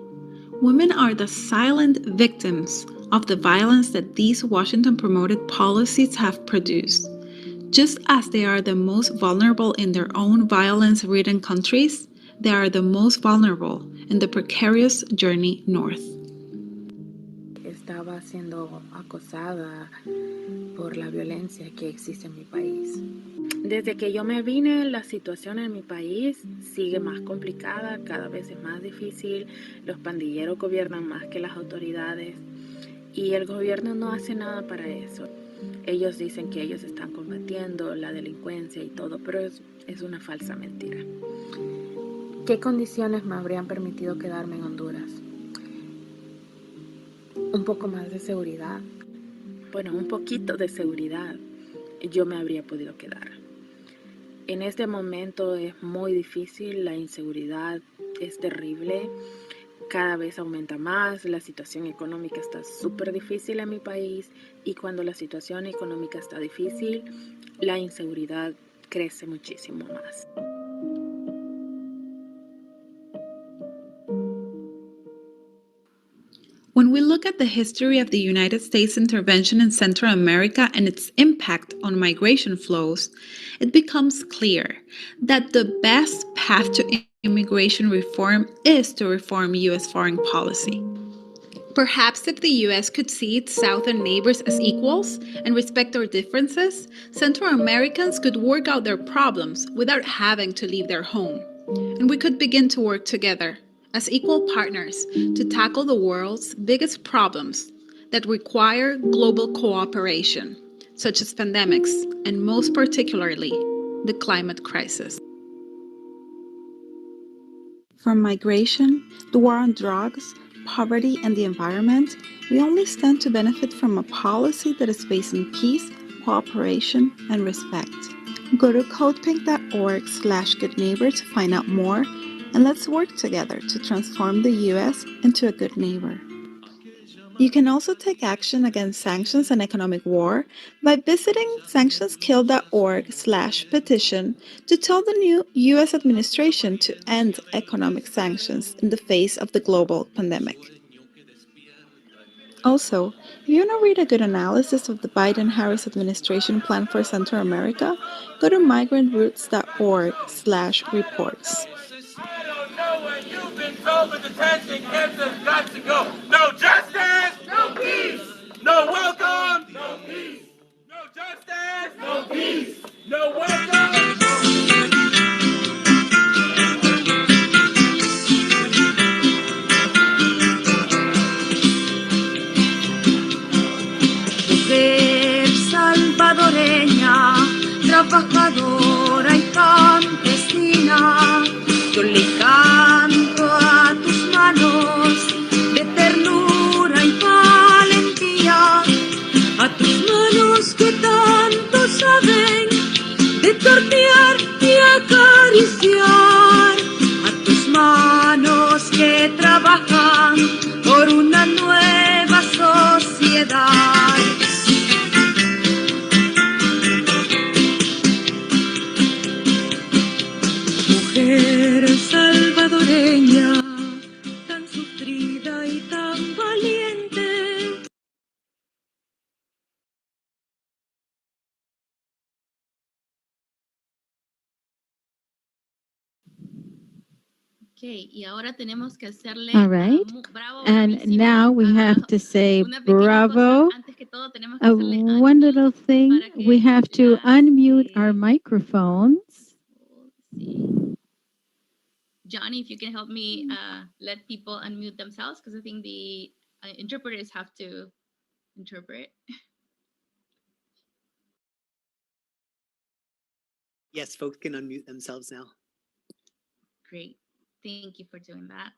women are the silent victims of the violence that these Washington-promoted policies have produced. Just as they are the most vulnerable in their own violence-ridden countries, they are the most vulnerable in the precarious journey north. Estaba siendo acosada por la violencia que existe en mi país. Desde que yo me vine, la situación en mi país sigue más complicada, cada vez es más difícil, los pandilleros gobiernan más que las autoridades y el gobierno no hace nada para eso. Ellos dicen que ellos están combatiendo la delincuencia y todo, pero es una falsa mentira. ¿Qué condiciones me habrían permitido quedarme en Honduras? Un poco más de seguridad. Bueno, un poquito de seguridad. Yo me habría podido quedar. En este momento es muy difícil, la inseguridad es terrible, cada vez aumenta más, la situación económica está súper difícil en mi país y cuando la situación económica está difícil, la inseguridad crece muchísimo más. When we look at the history of the United States intervention in Central America and its impact on migration flows, it becomes clear that the best path to immigration reform is to reform U.S. foreign policy. Perhaps if the U.S. could see its southern neighbors as equals and respect our differences, Central Americans could work out their problems without having to leave their home. And we could begin to work together as equal partners to tackle the world's biggest problems that require global cooperation, such as pandemics and most particularly, the climate crisis. From migration, the war on drugs, poverty, and the environment, we only stand to benefit from a policy that is based on peace, cooperation, and respect. Go to codepink.org/goodneighbor to find out more, and let's work together to transform the U.S. into a good neighbor. You can also take action against sanctions and economic war by visiting sanctionskill.org/petition to tell the new U.S. administration to end economic sanctions in the face of the global pandemic. Also, if you want to read a good analysis of the Biden-Harris administration plan for Central America, go to migrantroots.org/reports. You've been told the detention camps have got to go. No justice, no peace. No welcome, no peace. No justice, no peace. No welcome, no peace. Mujer salvadoreña, trabajadora y campesina, yo le canto a tus manos de ternura y valentía, a tus manos que tanto saben de tortear y acariciar, a tus manos que trabajan por una nueva sociedad. Mujer salvadoreña, tan sufrida y tan valiente. Okay, y ahora tenemos que hacerle All right. And now we have to say bravo. One little thing, we have to unmute our microphones. Johnny, if you can help me let people unmute themselves, because I think the interpreters have to interpret. Yes, folks can unmute themselves now. Great. Thank you for doing that.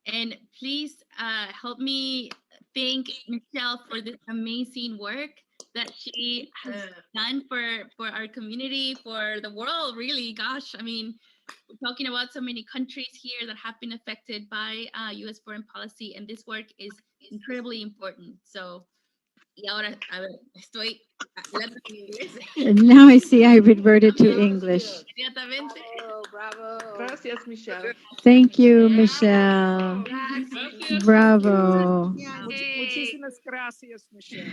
And please help me thank Michelle for this amazing work that she has done for our community, for the world, really. Gosh, I mean, we're talking about so many countries here that have been affected by U.S. foreign policy, and this work is incredibly important. So, y ahora, a ver, estoy hablando en inglés. And now I see I reverted to English. Oh, bravo. Gracias, Michelle. Thank you, Michelle. Bravo. Muchísimas gracias, Michelle.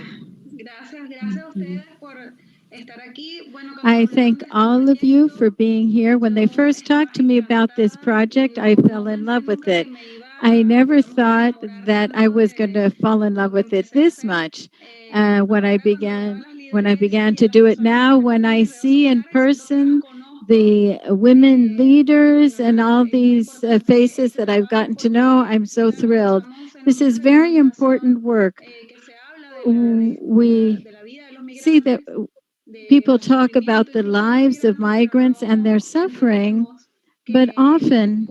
Gracias a ustedes por estar aquí. Bueno, I thank all of you for being here. When they first talked to me about this project, I fell in love with it. I never thought that I was going to fall in love with it this much when I began to do it. Now, when I see in person the women leaders and all these faces that I've gotten to know, I'm so thrilled. This is very important work. We see that people talk about the lives of migrants and their suffering, but often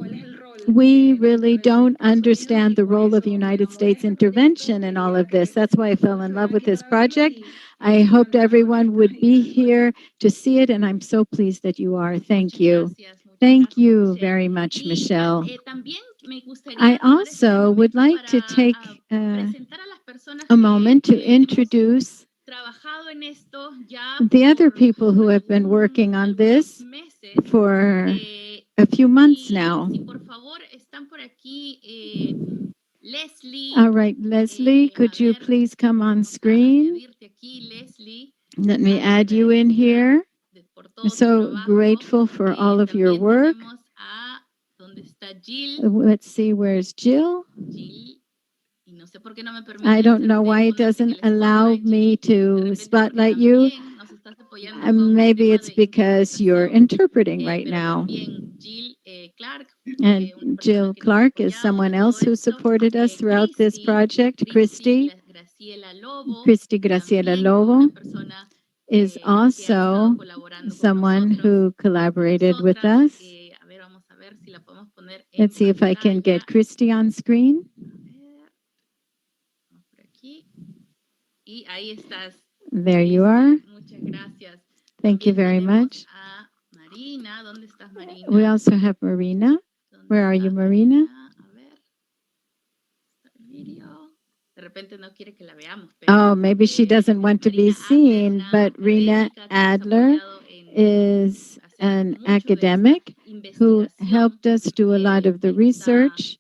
we really don't understand the role of the United States intervention in all of this. That's why I fell in love with this project. I hoped everyone would be here to see it, and I'm so pleased that you are. Thank you. Thank you very much, Michelle. I also would like to take a moment to introduce the other people who have been working on this for a few months now. All right, Leslie, could you please come on screen? Let me add you in here. I'm so grateful for all of your work. Let's see, where's Jill? I don't know why it doesn't allow me to spotlight you. Maybe it's because you're interpreting right now. And Jill Clark is someone else who supported us throughout this project. Christi Graciela Lobo is also someone who collaborated with us. Let's see if I can get Christi on screen. There you are. Thank you very much. We also have Marina. Where are you, Marina? Oh, maybe she doesn't want to be seen, but Rena Adler is an academic who helped us do a lot of the research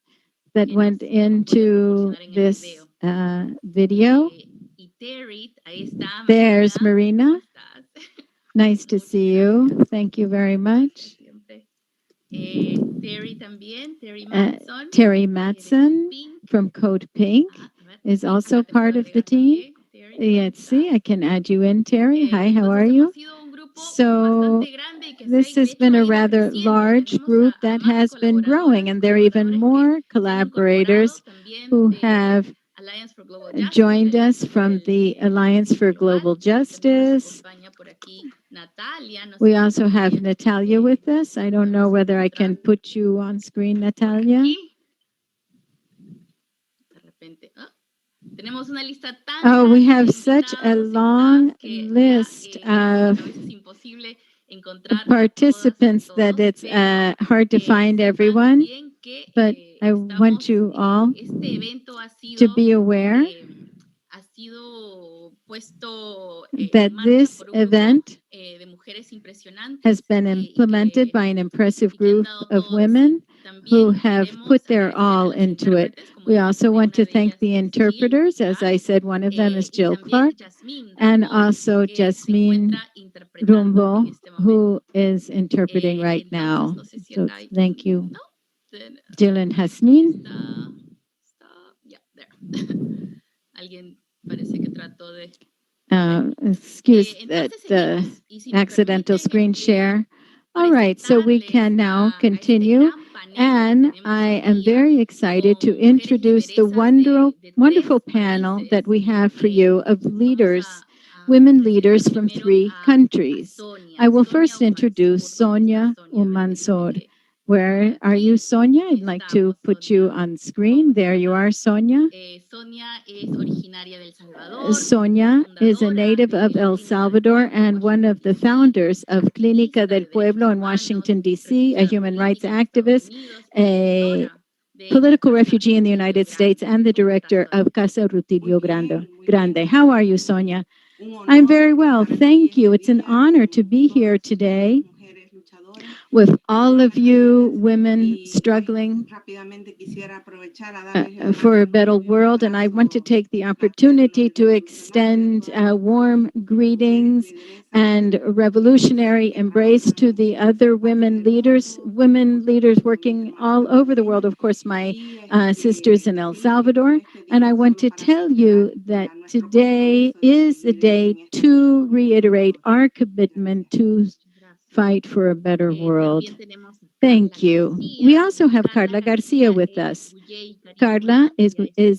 that went into this video. There's Marina. Nice to see you. Thank you very much. Terry Matson from CODEPINK is also part of the team. Let's see, I can add you in, Terry. Hi, how are you? So this has been a rather large group that has been growing, and there are even more collaborators who have joined us from the Alliance for Global Justice. We also have Natalia with us. I don't know whether I can put you on screen, Natalia. Oh, we have such a long list of participants that it's hard to find everyone, but I want you all to be aware that this event has been implemented by an impressive group of women who have put their all into it. We also want to thank the interpreters. As I said, one of them is Jill Clark, and also Jasmine Rumbo, who is interpreting right now. So thank you, Jill and Jasmine. Excuse the accidental screen share. All right, so we can now continue. And I am very excited to introduce the wonderful panel that we have for you of leaders, women leaders from 3 countries. I will first introduce Sonia Umansoor. Where are you, Sonia? I'd like to put you on screen. There you are, Sonia. Sonia is a native of El Salvador and one of the founders of Clínica del Pueblo in Washington, D.C., a human rights activist, a political refugee in the United States, and the director of Casa Rutilio Grande. How are you, Sonia? I'm very well, thank you. It's an honor to be here today with all of you women struggling for a better world. And I want to take the opportunity to extend warm greetings and revolutionary embrace to the other women leaders working all over the world. Of course, my sisters in El Salvador. And I want to tell you that today is the day to reiterate our commitment to fight for a better world. Thank you. We also have Carla Garcia with us. Carla is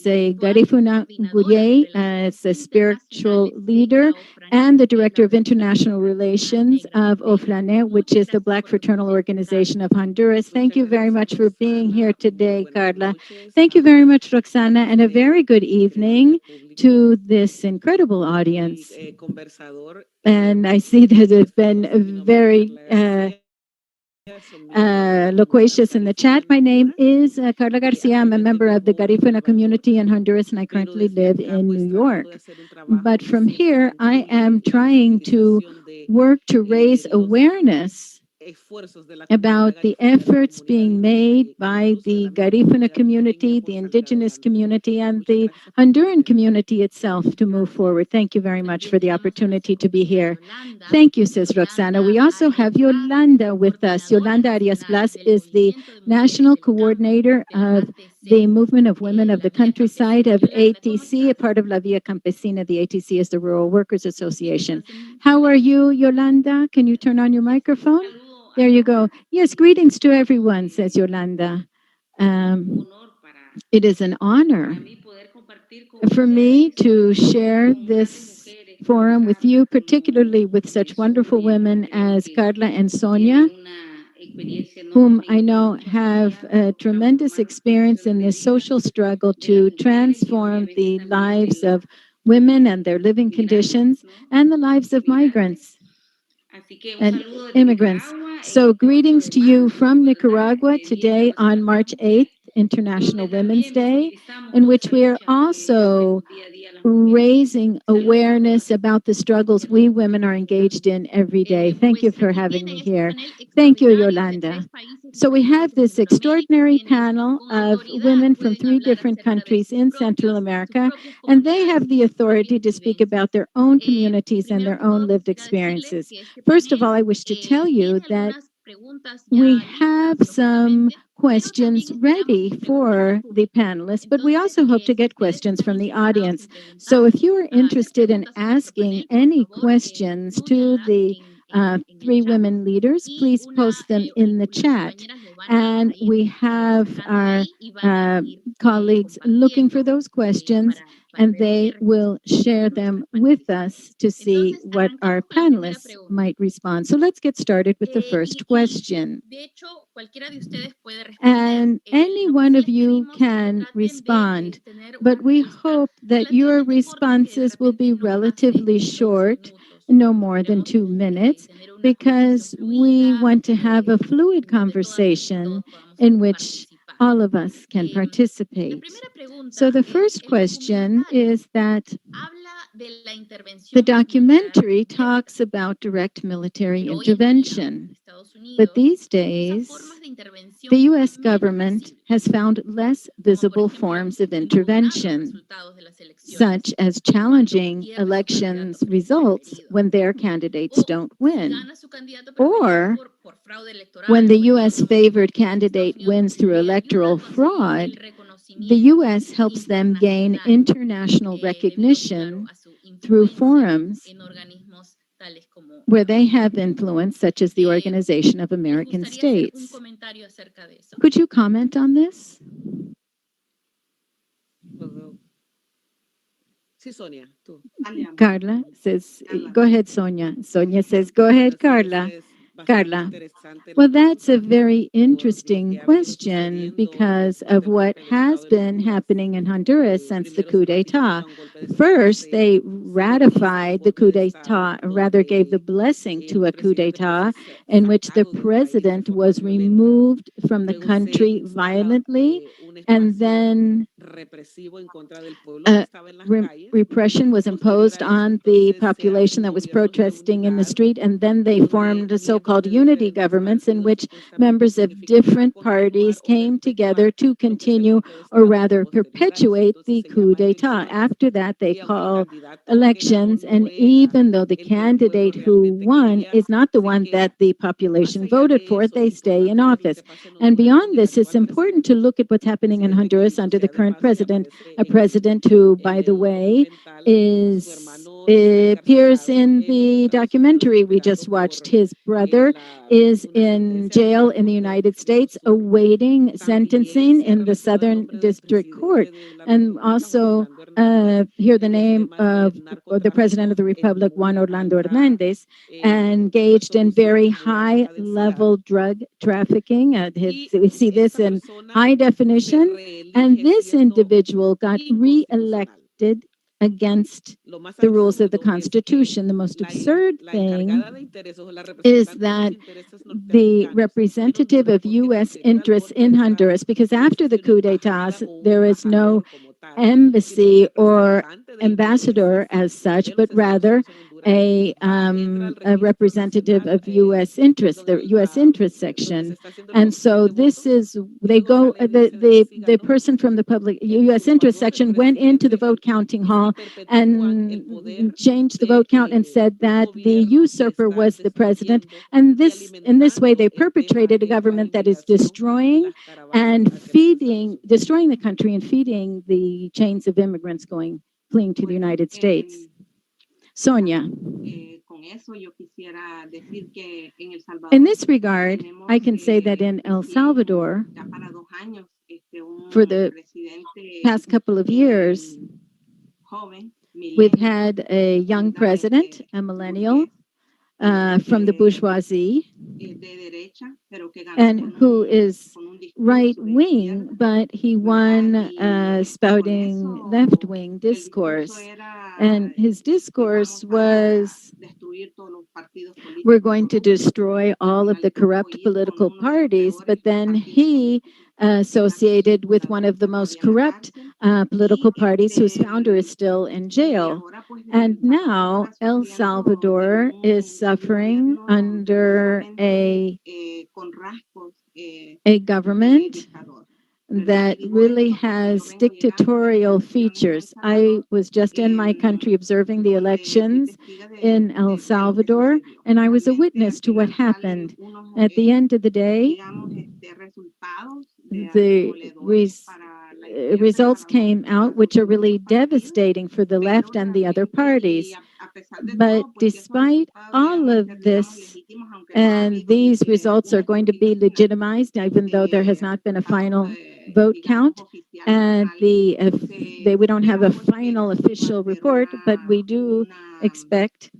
a Garifuna Guye, is a spiritual leader and the Director of International Relations of OFRANEH, which is the Black Fraternal Organization of Honduras. Thank you very much for being here today, Carla. Thank you very much, Roxana, and a very good evening to this incredible audience. And I see that it's been very loquacious in the chat. My name is Carla Garcia. I'm a member of the Garifuna community in Honduras, and I currently live in New York. But from here, I am trying to work to raise awareness about the efforts being made by the Garifuna community, the indigenous community, and the Honduran community itself to move forward. Thank you very much for the opportunity to be here. Thank you, says Roxana. We also have Yolanda with us. Yolanda Arias Blas is the national coordinator of the Movement of Women of the Countryside of ATC, a part of La Via Campesina. The ATC is the Rural Workers Association. How are you, Yolanda? Can you turn on your microphone? There you go. Yes, greetings to everyone, says Yolanda. It is an honor for me to share this forum with you, particularly with such wonderful women as Carla and Sonia, whom I know have a tremendous experience in this social struggle to transform the lives of women and their living conditions and the lives of migrants and immigrants. So greetings to you from Nicaragua today on March 8th, International Women's Day, in which we are also raising awareness about the struggles we women are engaged in every day. Thank you for having me here. Thank you, Yolanda. So we have this extraordinary panel of women from 3 different countries in Central America, and they have the authority to speak about their own communities and their own lived experiences. First of all, I wish to tell you that we have some questions ready for the panelists, but we also hope to get questions from the audience. So if you are interested in asking any questions to the 3 women leaders, please post them in the chat. And we have our colleagues looking for those questions, and they will share them with us to see what our panelists might respond. So let's get started with the first question. And any one of you can respond, but we hope that your responses will be relatively short, no more than 2 minutes, because we want to have a fluid conversation in which all of us can participate. So the first question is that the documentary talks about direct military intervention, but these days, the U.S. government has found less visible forms of intervention, such as challenging elections results when their candidates don't win, or when the U.S. favored candidate wins through electoral fraud. The U.S. helps them gain international recognition through forums where they have influence, such as the Organization of American States. Could you comment on this? Carla says, go ahead, Sonia. Sonia says, go ahead, Carla. Carla. Well, that's a very interesting question because of what has been happening in Honduras since the coup d'etat. First, they ratified the coup d'etat, or rather gave the blessing to a coup d'etat in which the president was removed from the country violently, and then repression was imposed on the population that was protesting in the street, and then they formed a so-called unity governments in which members of different parties came together to continue, or rather perpetuate, the coup d'etat. After that, they call elections, and even though the candidate who won is not the one that the population voted for, they stay in office. And beyond this, it's important to look at what's happening in Honduras under the current president, a president who, by the way, is appears in the documentary we just watched. His brother is in jail in the United States awaiting sentencing in the Southern District Court. And also hear the name of the President of the Republic, Juan Orlando Hernandez, engaged in very high-level drug trafficking. We see this in high definition. And this individual got re-elected against the rules of the Constitution. The most absurd thing is that the representative of U.S. interests in Honduras, because after the coup d'etat, there is no embassy or ambassador as such, but rather a representative of U.S. interests, the U.S. interest section. And so this is, they go, the person from the public U.S. interest section went into the vote counting hall and changed the vote count and said that the usurper was the president. And this, in this way, they perpetrated a government that is destroying the country and feeding the chains of immigrants fleeing to the United States. Sonia. In this regard, I can say that in El Salvador, for the past couple of years, we've had a young president, a millennial, from the bourgeoisie, and who is right-wing, but he won spouting left-wing discourse. And his discourse was, we're going to destroy all of the corrupt political parties, but then he associated with one of the most corrupt political parties whose founder is still in jail. And now El Salvador is suffering under a government that really has dictatorial features. I was just in my country observing the elections in El Salvador, and I was a witness to what happened. At the end of the day, the results came out, which are really devastating for the left and the other parties. But despite all of this, and these results are going to be legitimized, even though there has not been a final vote count, and we don't have a final official report, but we do expect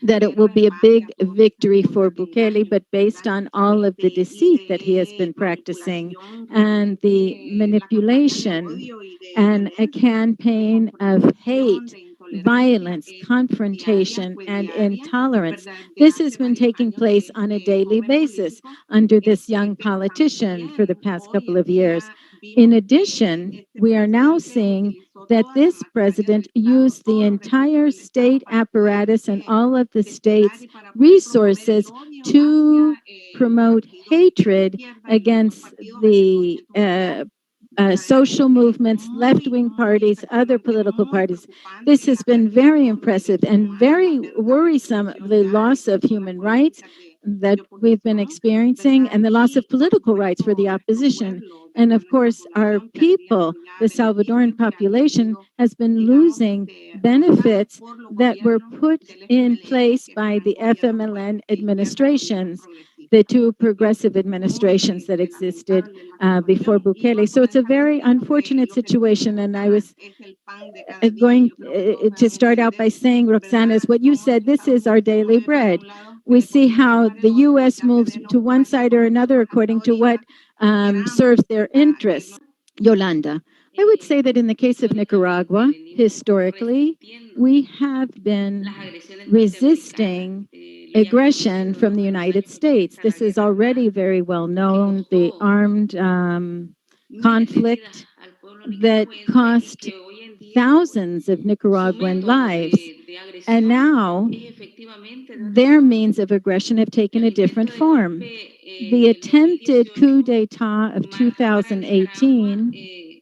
that it will be a big victory for Bukele, but based on all of the deceit that he has been practicing and the manipulation and a campaign of hate, violence, confrontation, and intolerance. This has been taking place on a daily basis under this young politician for the past couple of years. In addition, we are now seeing that this president used the entire state apparatus and all of the state's resources to promote hatred against the social movements, left-wing parties, other political parties. This has been very impressive and very worrisome, the loss of human rights that we've been experiencing and the loss of political rights for the opposition. And of course, our people, the Salvadoran population, has been losing benefits that were put in place by the FMLN administrations, the two progressive administrations that existed before Bukele. So it's a very unfortunate situation. And I was going to start out by saying, Roxana, is what you said, this is our daily bread. We see how the U.S. moves to one side or another according to what serves their interests. Yolanda, I would say that in the case of Nicaragua, historically, we have been resisting aggression from the United States. This is already very well known, the armed conflict that cost thousands of Nicaraguan lives. And now their means of aggression have taken a different form. The attempted coup d'etat of 2018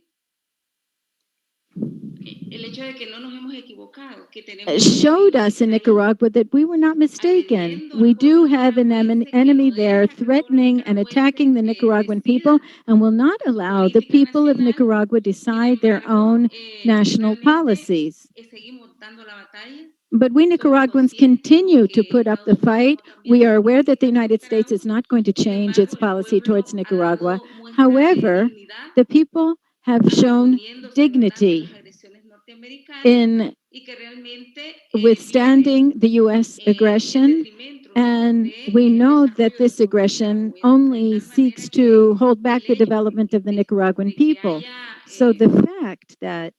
showed us in Nicaragua that we were not mistaken. We do have an enemy there threatening and attacking the Nicaraguan people and will not allow the people of Nicaragua decide their own national policies. But we Nicaraguans continue to put up the fight. We are aware that the United States is not going to change its policy towards Nicaragua. However, the people have shown dignity in withstanding the U.S. aggression, and we know that this aggression only seeks to hold back the development of the Nicaraguan people. So the fact that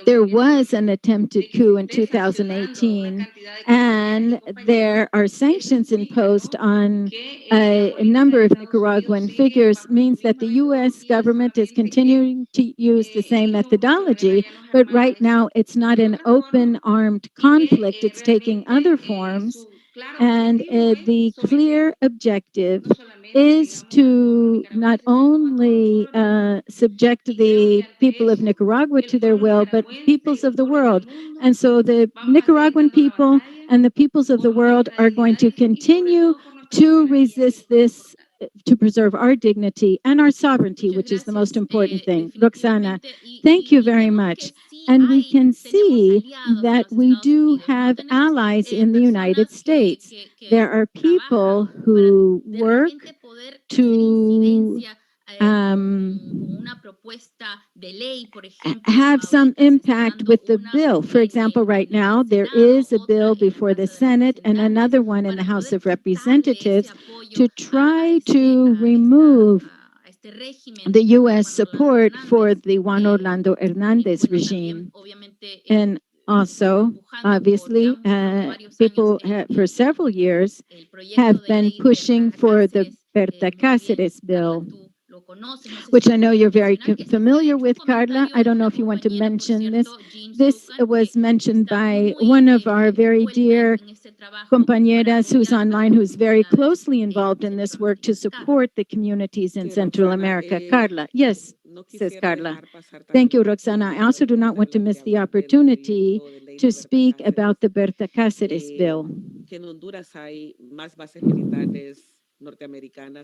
there was an attempted coup in 2018, and there are sanctions imposed on a number of Nicaraguan figures means that the U.S. government is continuing to use the same methodology, but right now it's not an open armed conflict, it's taking other forms. And the clear objective is to not only subject the people of Nicaragua to their will, but peoples of the world. And so the Nicaraguan people and the peoples of the world are going to continue to resist this to preserve our dignity and our sovereignty, which is the most important thing. Roxana, thank you very much. And we can see that we do have allies in the United States. There are people who work to have some impact with the bill. For example, right now, there is a bill before the Senate and another one in the House of Representatives to try to remove the U.S. support for the Juan Orlando Hernandez regime. And also, obviously, people for several years have been pushing for the Berta Cáceres bill, which I know you're very familiar with, Carla. I don't know if you want to mention this. This was mentioned by one of our very dear compañeras who's online, who's very closely involved in this work to support the communities in Central America. Carla, yes, says Carla. Thank you, Roxana. I also do not want to miss the opportunity to speak about the Berta Cáceres bill.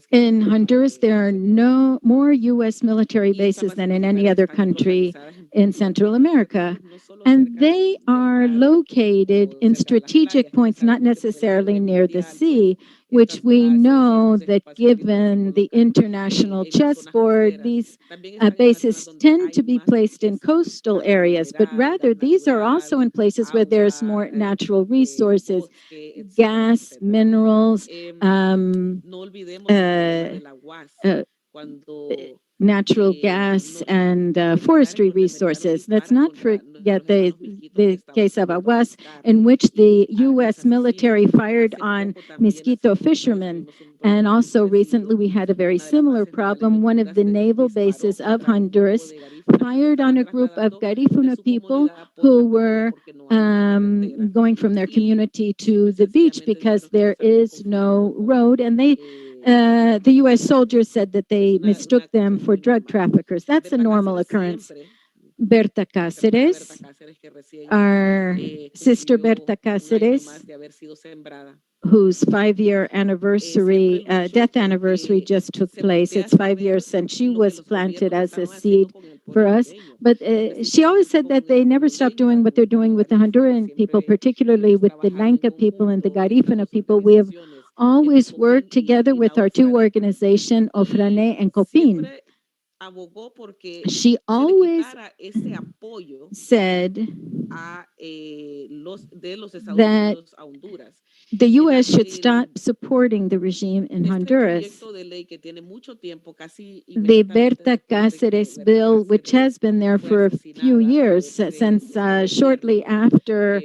In Honduras, there are no more U.S. military bases than in any other country in Central America. And they are located in strategic points, not necessarily near the sea, which we know that given the international chessboard, these bases tend to be placed in coastal areas, but rather these are also in places where there's more natural resources, gas, minerals, natural gas and forestry resources. Let's not forget the case of Aguas, in which the U.S. military fired on mosquito fishermen. And also recently we had a very similar problem. One of the naval bases of Honduras fired on a group of Garifuna people who were going from their community to the beach because there is no road, and they the U.S. soldiers said that they mistook them for drug traffickers. That's a normal occurrence. Berta Cáceres, our sister Berta Cáceres, whose 5-year anniversary, death anniversary just took place. It's 5 years since she was planted as a seed for us. But she always said that they never stop doing what they're doing with the Honduran people, particularly with the Lanka people and the Garifuna people. We have always worked together with our two organizations, OFRANEH and CODEPINK. She always said that the U.S. should stop supporting the regime in Honduras. The Berta Cáceres bill, which has been there for a few years, since shortly after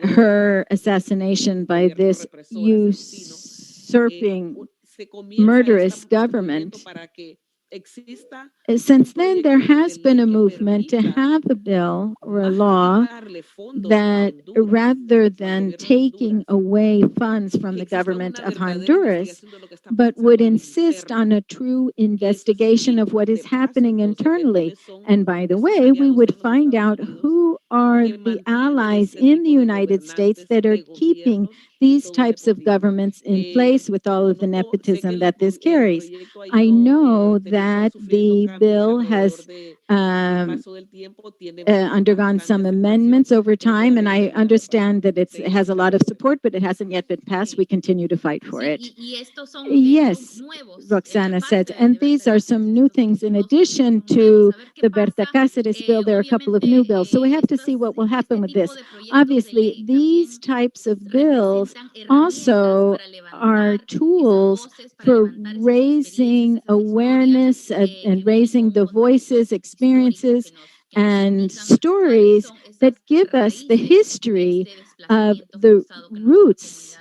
her assassination by this usurping, murderous government. Since then, there has been a movement to have a bill or a law that rather than taking away funds from the government of Honduras, but would insist on a true investigation of what is happening internally. And by the way, we would find out who are the allies in the United States that are keeping these types of governments in place with all of the nepotism that this carries. I know that the bill has undergone some amendments over time, and I understand that it has a lot of support, but it hasn't yet been passed. We continue to fight for it. Yes, Roxana said, and these are some new things in addition to the Berta Cáceres bill. There are a couple of new bills, so we have to see what will happen with this. Obviously, these types of bills also are tools for raising awareness and raising the voices, experiences, and stories that give us the history of the roots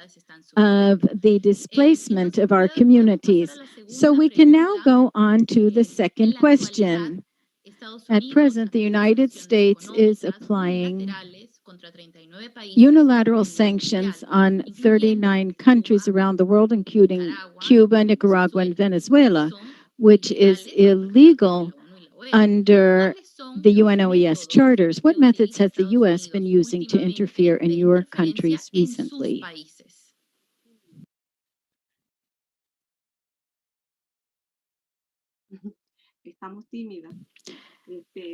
of the displacement of our communities. So we can now go on to the second question. At present, the United States is applying unilateral sanctions on 39 countries around the world, including Cuba, Nicaragua, and Venezuela, which is illegal under the UNOES charters. What methods has the U.S. been using to interfere in your countries recently?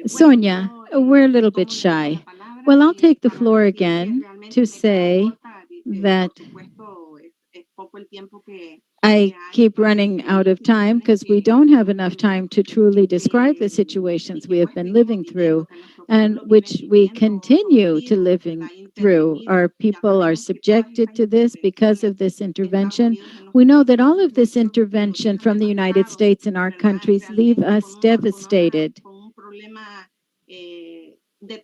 Sonia, we're a little bit shy. Well, I'll take the floor again to say that I keep running out of time because we don't have enough time to truly describe the situations we have been living through and which we continue to living through. Our people are subjected to this because of this intervention. We know that all of this intervention from the United States in our countries leave us devastated. It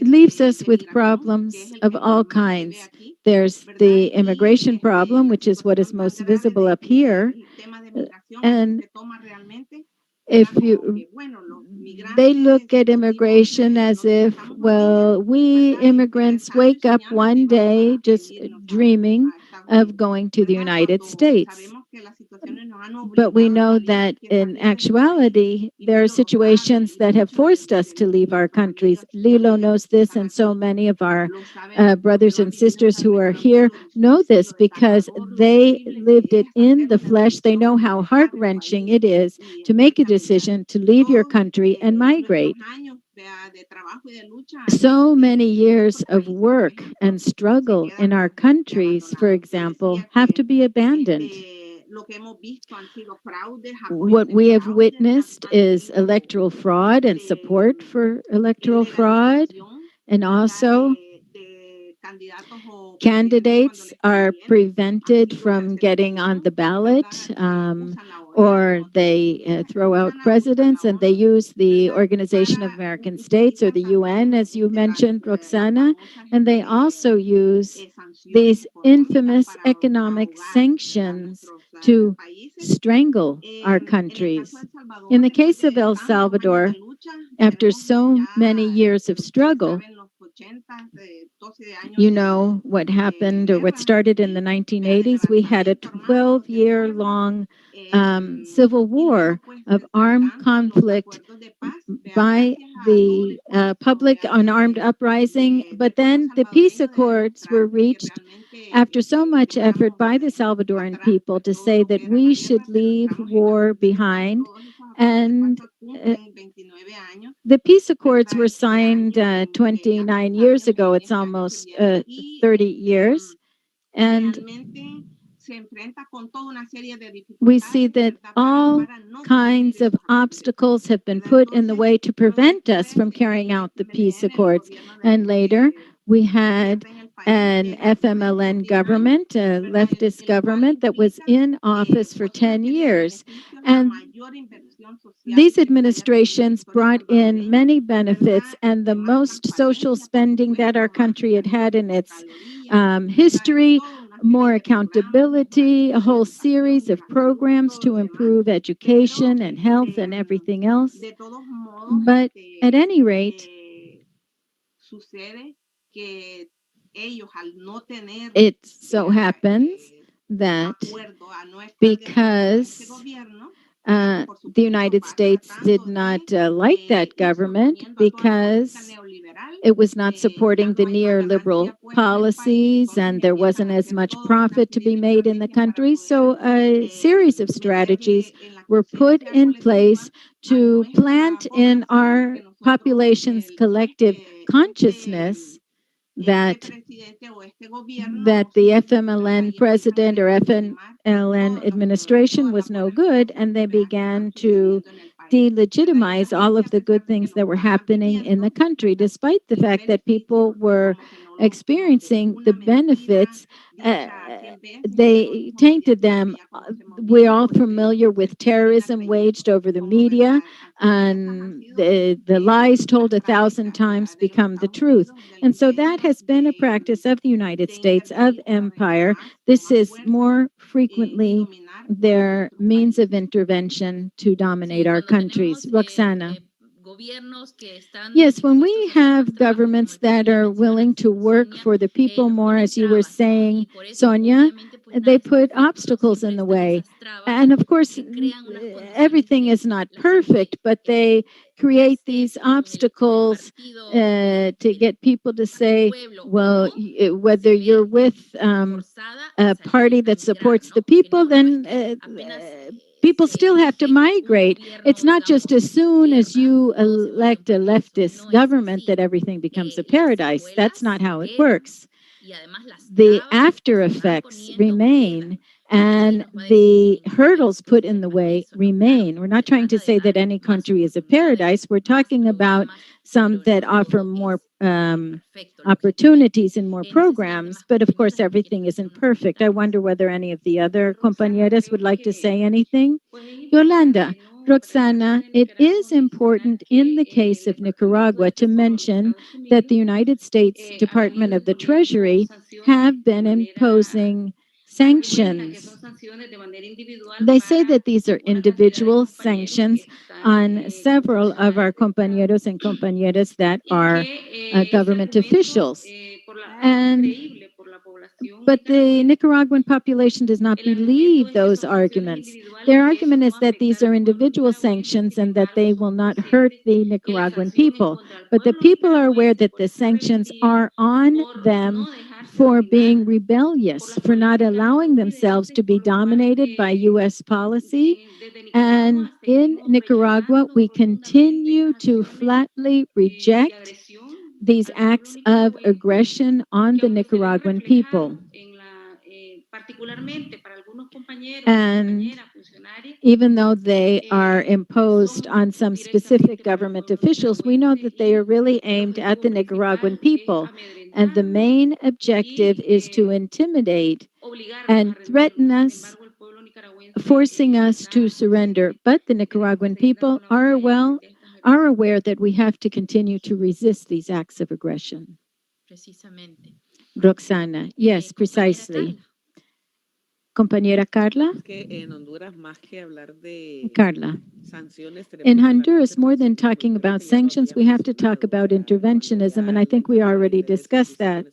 leaves us with problems of all kinds. There's the immigration problem, which is what is most visible up here. And if you, they look at immigration as if, well, we immigrants wake up one day just dreaming of going to the United States. But we know that in actuality, there are situations that have forced us to leave our countries. Lilo knows this, and so many of our brothers and sisters who are here know this because they lived it in the flesh. They know how heart-wrenching it is to make a decision to leave your country and migrate. So many years of work and struggle in our countries, for example, have to be abandoned. What we have witnessed is electoral fraud and support for electoral fraud, and also candidates are prevented from getting on the ballot, or they throw out presidents, and they use the Organization of American States or the UN, as you mentioned, Roxana, and they also use these infamous economic sanctions to strangle our countries. In the case of El Salvador, after so many years of struggle, you know what happened or what started in the 1980s? We had a 12-year-long civil war of armed conflict by the public, an armed uprising. But then the peace accords were reached after so much effort by the Salvadoran people to say that we should leave war behind. And the peace accords were signed 29 years ago. It's almost 30 years. And we see that all kinds of obstacles have been put in the way to prevent us from carrying out the peace accords. And later, we had an FMLN government, a leftist government that was in office for 10 years. And these administrations brought in many benefits and the most social spending that our country had had in its history, more accountability, a whole series of programs to improve education and health and everything else. But at any rate, it so happens that because the United States did not like that government, because it was not supporting the neoliberal policies, and there wasn't as much profit to be made in the country. So a series of strategies were put in place to plant in our population's collective consciousness that the FMLN president or FMLN administration was no good, and they began to delegitimize all of the good things that were happening in the country, despite the fact that people were experiencing the benefits. They tainted them. We're all familiar with terrorism waged over the media, and the lies told 1,000 times become the truth. And so that has been a practice of the United States, of empire. This is more frequently their means of intervention to dominate our countries. Roxana. Yes, when we have governments that are willing to work for the people more, as you were saying, Sonia, they put obstacles in the way. And of course, everything is not perfect, but they create these obstacles to get people to say, well, whether you're with a party that supports the people, then people still have to migrate. It's not just as soon as you elect a leftist government that everything becomes a paradise. That's not how it works. The after effects remain, and the hurdles put in the way remain. We're not trying to say that any country is a paradise. We're talking about some that offer more opportunities and more programs, but of course everything isn't perfect. I wonder whether any of the other compañeras would like to say anything. Yolanda, Roxana, it is important in the case of Nicaragua to mention that the United States Department of the Treasury have been imposing sanctions. They say that these are individual sanctions on several of our compañeros and compañeras that are government officials. But the Nicaraguan population does not believe those arguments. Their argument is that these are individual sanctions and that they will not hurt the Nicaraguan people. But the people are aware that the sanctions are on them for being rebellious, for not allowing themselves to be dominated by U.S. policy. And in Nicaragua, we continue to flatly reject these acts of aggression on the Nicaraguan people. And even though they are imposed on some specific government officials, we know that they are really aimed at the Nicaraguan people. And the main objective is to intimidate and threaten us, forcing us to surrender. But the Nicaraguan people are aware that we have to continue to resist these acts of aggression. Roxana, yes, precisely. Compañera Carla? Carla. In Honduras, more than talking about sanctions, we have to talk about interventionism, and I think we already discussed that.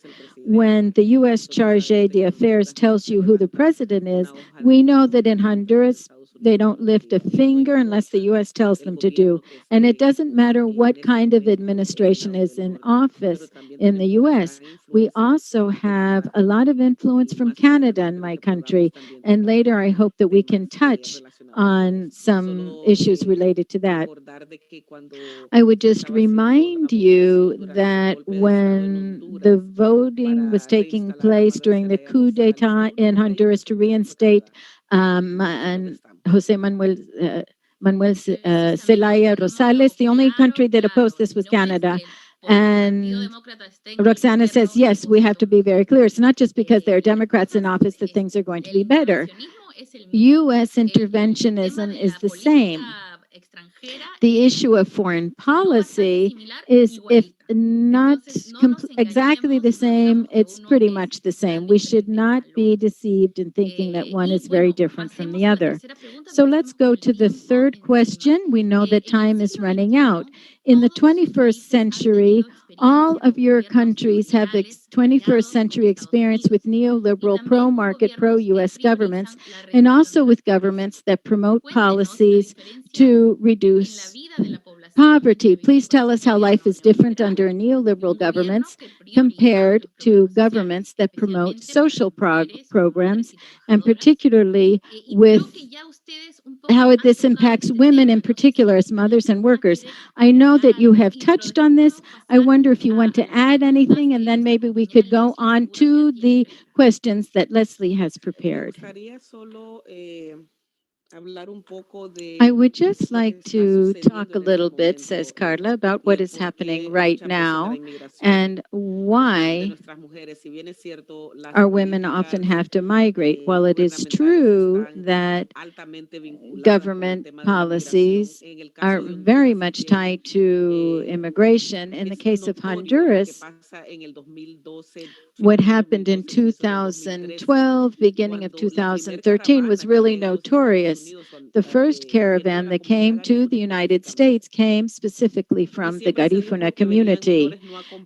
When the U.S. Charge d'Affaires tells you who the president is, we know that in Honduras, they don't lift a finger unless the U.S. tells them to do. And it doesn't matter what kind of administration is in office in the U.S. We also have a lot of influence from Canada in my country. And later, I hope that we can touch on some issues related to that. I would just remind you that when the voting was taking place during the coup d'etat in Honduras to reinstate Jose Manuel Zelaya Rosales, the only country that opposed this was Canada. And Roxana says, yes, we have to be very clear. It's not just because there are Democrats in office that things are going to be better. U.S. interventionism is the same. The issue of foreign policy is, if not exactly the same, it's pretty much the same. We should not be deceived in thinking that one is very different from the other. So let's go to the third question. We know that time is running out. In the 21st century, all of your countries have 21st century experience with neoliberal, pro-market, pro-U.S. governments, and also with governments that promote policies to reduce poverty. Please tell us how life is different under neoliberal governments compared to governments that promote social programs, and particularly with how this impacts women in particular as mothers and workers. I know that you have touched on this. I wonder if you want to add anything, and then maybe we could go on to the questions that Leslie has prepared. I would just like to talk a little bit, says Carla, about what is happening right now and why our women often have to migrate. While it is true that government policies are very much tied to immigration, in the case of Honduras, what happened in 2012, beginning of 2013, was really notorious. The first caravan that came to the United States came specifically from the Garifuna community.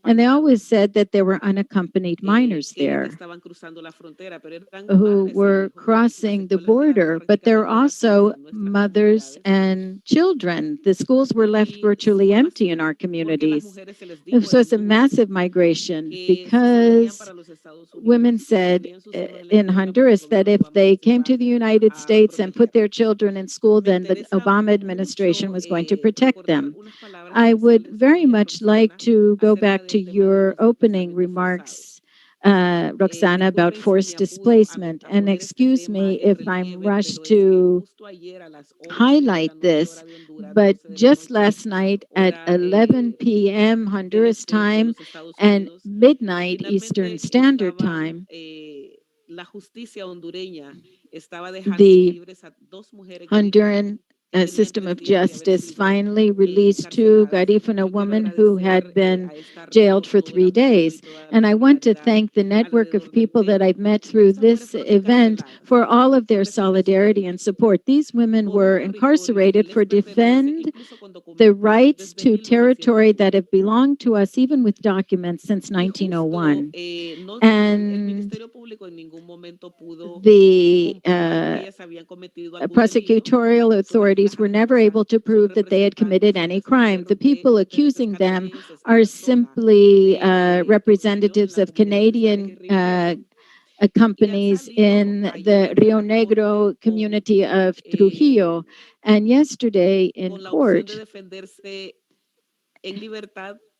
And they always said that there were unaccompanied minors there who were crossing the border, but there are also mothers and children. The schools were left virtually empty in our communities. So it's a massive migration because women said in Honduras that if they came to the United States and put their children in school, then the Obama administration was going to protect them. I would very much like to go back to your opening remarks, Roxana, about forced displacement. And excuse me if I'm rushed to highlight this, but just last night at 11 p.m. Honduras time and midnight Eastern Standard Time, the Honduran system of justice finally released two Garifuna women who had been jailed for 3 days. And I want to thank the network of people that I've met through this event for all of their solidarity and support. These women were incarcerated for defend the rights to territory that have belonged to us, even with documents, since 1901. And the prosecutorial authorities were never able to prove that they had committed any crime. The people accusing them are simply representatives of Canadian companies in the Rio Negro community of Trujillo. And yesterday in court,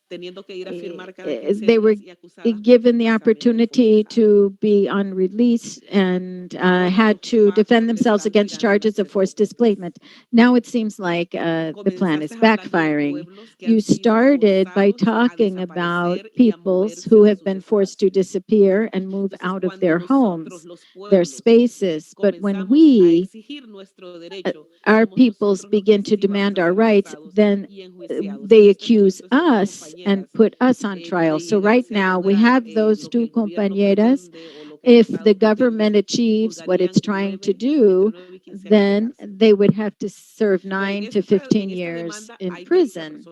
they were given the opportunity to be on release and had to defend themselves against charges of forced displacement. Now it seems like the plan is backfiring. You started by talking about peoples who have been forced to disappear and move out of their homes, their spaces. But when we, our peoples, begin to demand our rights, then they accuse us and put us on trial. So right now we have those two compañeras. If the government achieves what it's trying to do, then they would have to serve 9 to 15 years in prison.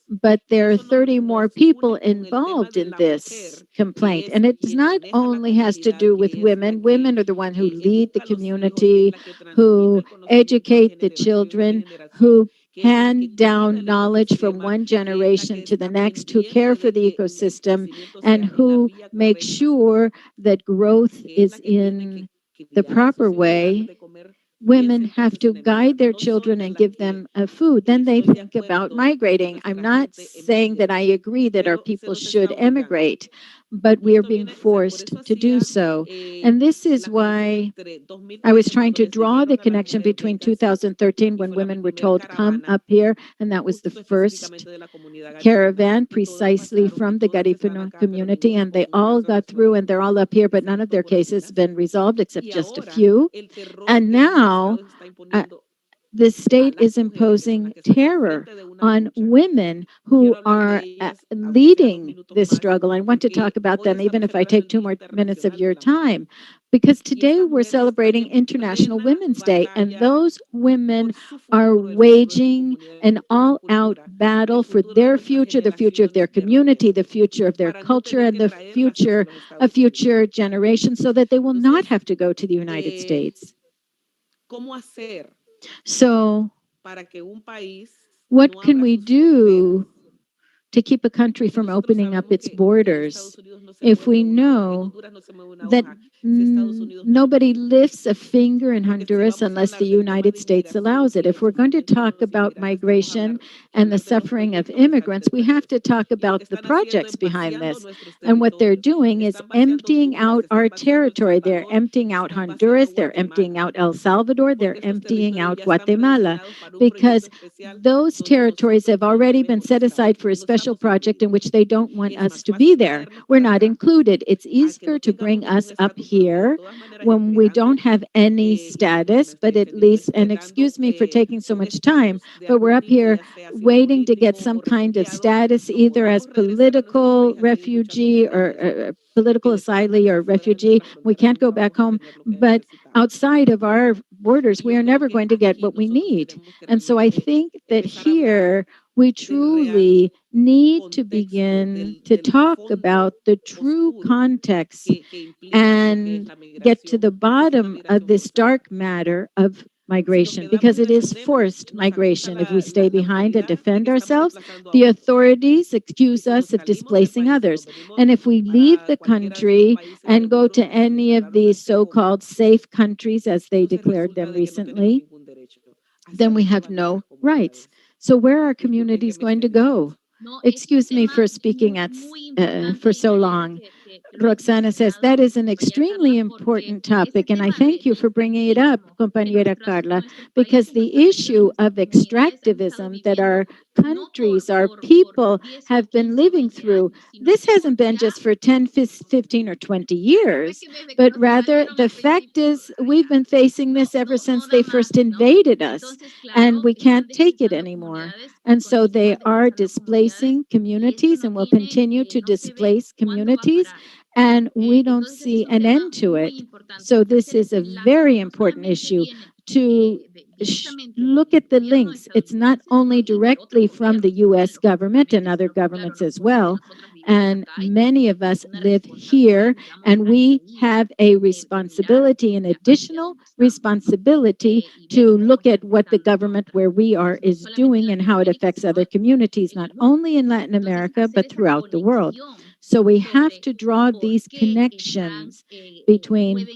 But there are 30 more people involved in this complaint. And it not only has to do with women. Women are the ones who lead the community, who educate the children, who hand down knowledge from one generation to the next, who care for the ecosystem, and who make sure that growth is in the proper way. Women have to guide their children and give them food. Then they think about migrating. I'm not saying that I agree that our people should emigrate, but we are being forced to do so. And this is why I was trying to draw the connection between 2013, when women were told, come up here, and that was the first caravan precisely from the Garifuna community, and they all got through and they're all up here, but none of their cases have been resolved except just a few. And now the state is imposing terror on women who are leading this struggle. I want to talk about them, even if I take 2 more minutes of your time, because today we're celebrating International Women's Day, and those women are waging an all-out battle for their future, the future of their community, the future of their culture, and the future of future generations, so that they will not have to go to the United States. So, What can we do to keep a country from opening up its borders if we know that nobody lifts a finger in Honduras unless the United States allows it? If we're going to talk about migration and the suffering of immigrants, we have to talk about the projects behind this. And what they're doing is emptying out our territory. They're emptying out Honduras, they're emptying out El Salvador, they're emptying out Guatemala, because those territories have already been set aside for a special project in which they don't want us to be there. We're not included. It's easier to bring us up here when we don't have any status, but at least, and excuse me for taking so much time, but we're up here waiting to get some kind of status, either as political refugee or political asylee or refugee. We can't go back home, but outside of our borders, we are never going to get what we need. And so I think that here we truly need to begin to talk about the true context and get to the bottom of this dark matter of migration, because it is forced migration. If we stay behind and defend ourselves, the authorities accuse us of displacing others. And if we leave the country and go to any of these so-called safe countries, as they declared them recently, then we have no rights. So where are communities going to go? Excuse me for speaking for so long. Roxana says, that is an extremely important topic, and I thank you for bringing it up, compañera Carla, because the issue of extractivism that our countries, our people have been living through, this hasn't been just for 10, 15, or 20 years, but rather the fact is we've been facing this ever since they first invaded us, and we can't take it anymore. And so they are displacing communities and will continue to displace communities, and we don't see an end to it. So this is a very important issue to look at the links. It's not only directly from the U.S. government and other governments as well, and many of us live here, and we have a responsibility, an additional responsibility, to look at what the government where we are is doing and how it affects other communities, not only in Latin America, but throughout the world. So we have to draw these connections between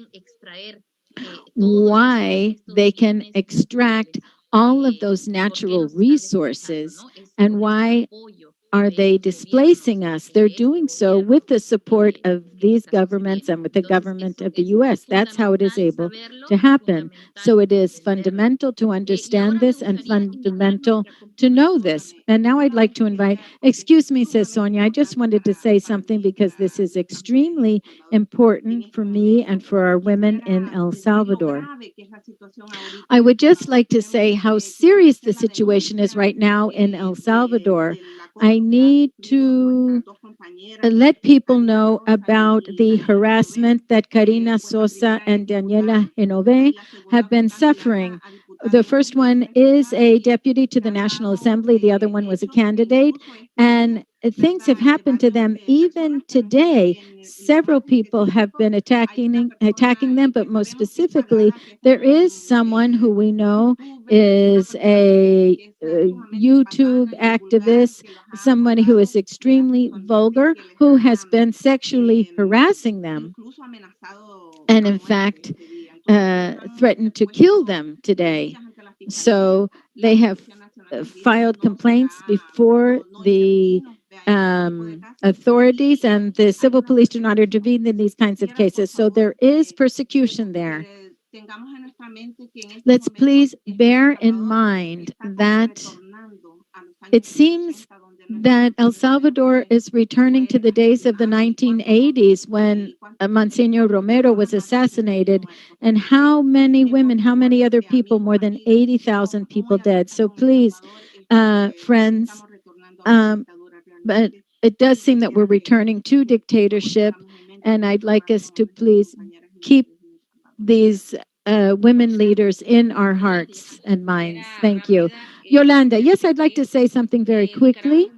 why they can extract all of those natural resources and why are they displacing us? They're doing so with the support of these governments and with the government of the U.S. That's how it is able to happen. So it is fundamental to understand this and fundamental to know this. And now I'd like to invite, excuse me, says Sonia, I just wanted to say something because this is extremely important for me and for our women in El Salvador. I would just like to say how serious the situation is right now in El Salvador. I need to let people know about the harassment that Karina Sosa and Daniela Genove have been suffering. The first one is a deputy to the National Assembly. The other one was a candidate. And things have happened to them even today. Several people have been attacking them, but most specifically, there is someone who we know is a YouTube activist, somebody who is extremely vulgar, who has been sexually harassing them, and in fact, threatened to kill them today. So they have filed complaints before the authorities, and the civil police do not intervene in these kinds of cases. So there is persecution there. Let's please bear in mind that it seems that El Salvador is returning to the days of the 1980s when Monsignor Romero was assassinated, and how many women, how many other people, more than 80,000 people dead. So please, friends, but it does seem that we're returning to dictatorship, and I'd like us to please keep these women leaders in our hearts and minds. Thank you. Yolanda, yes, I'd like to say something very quickly.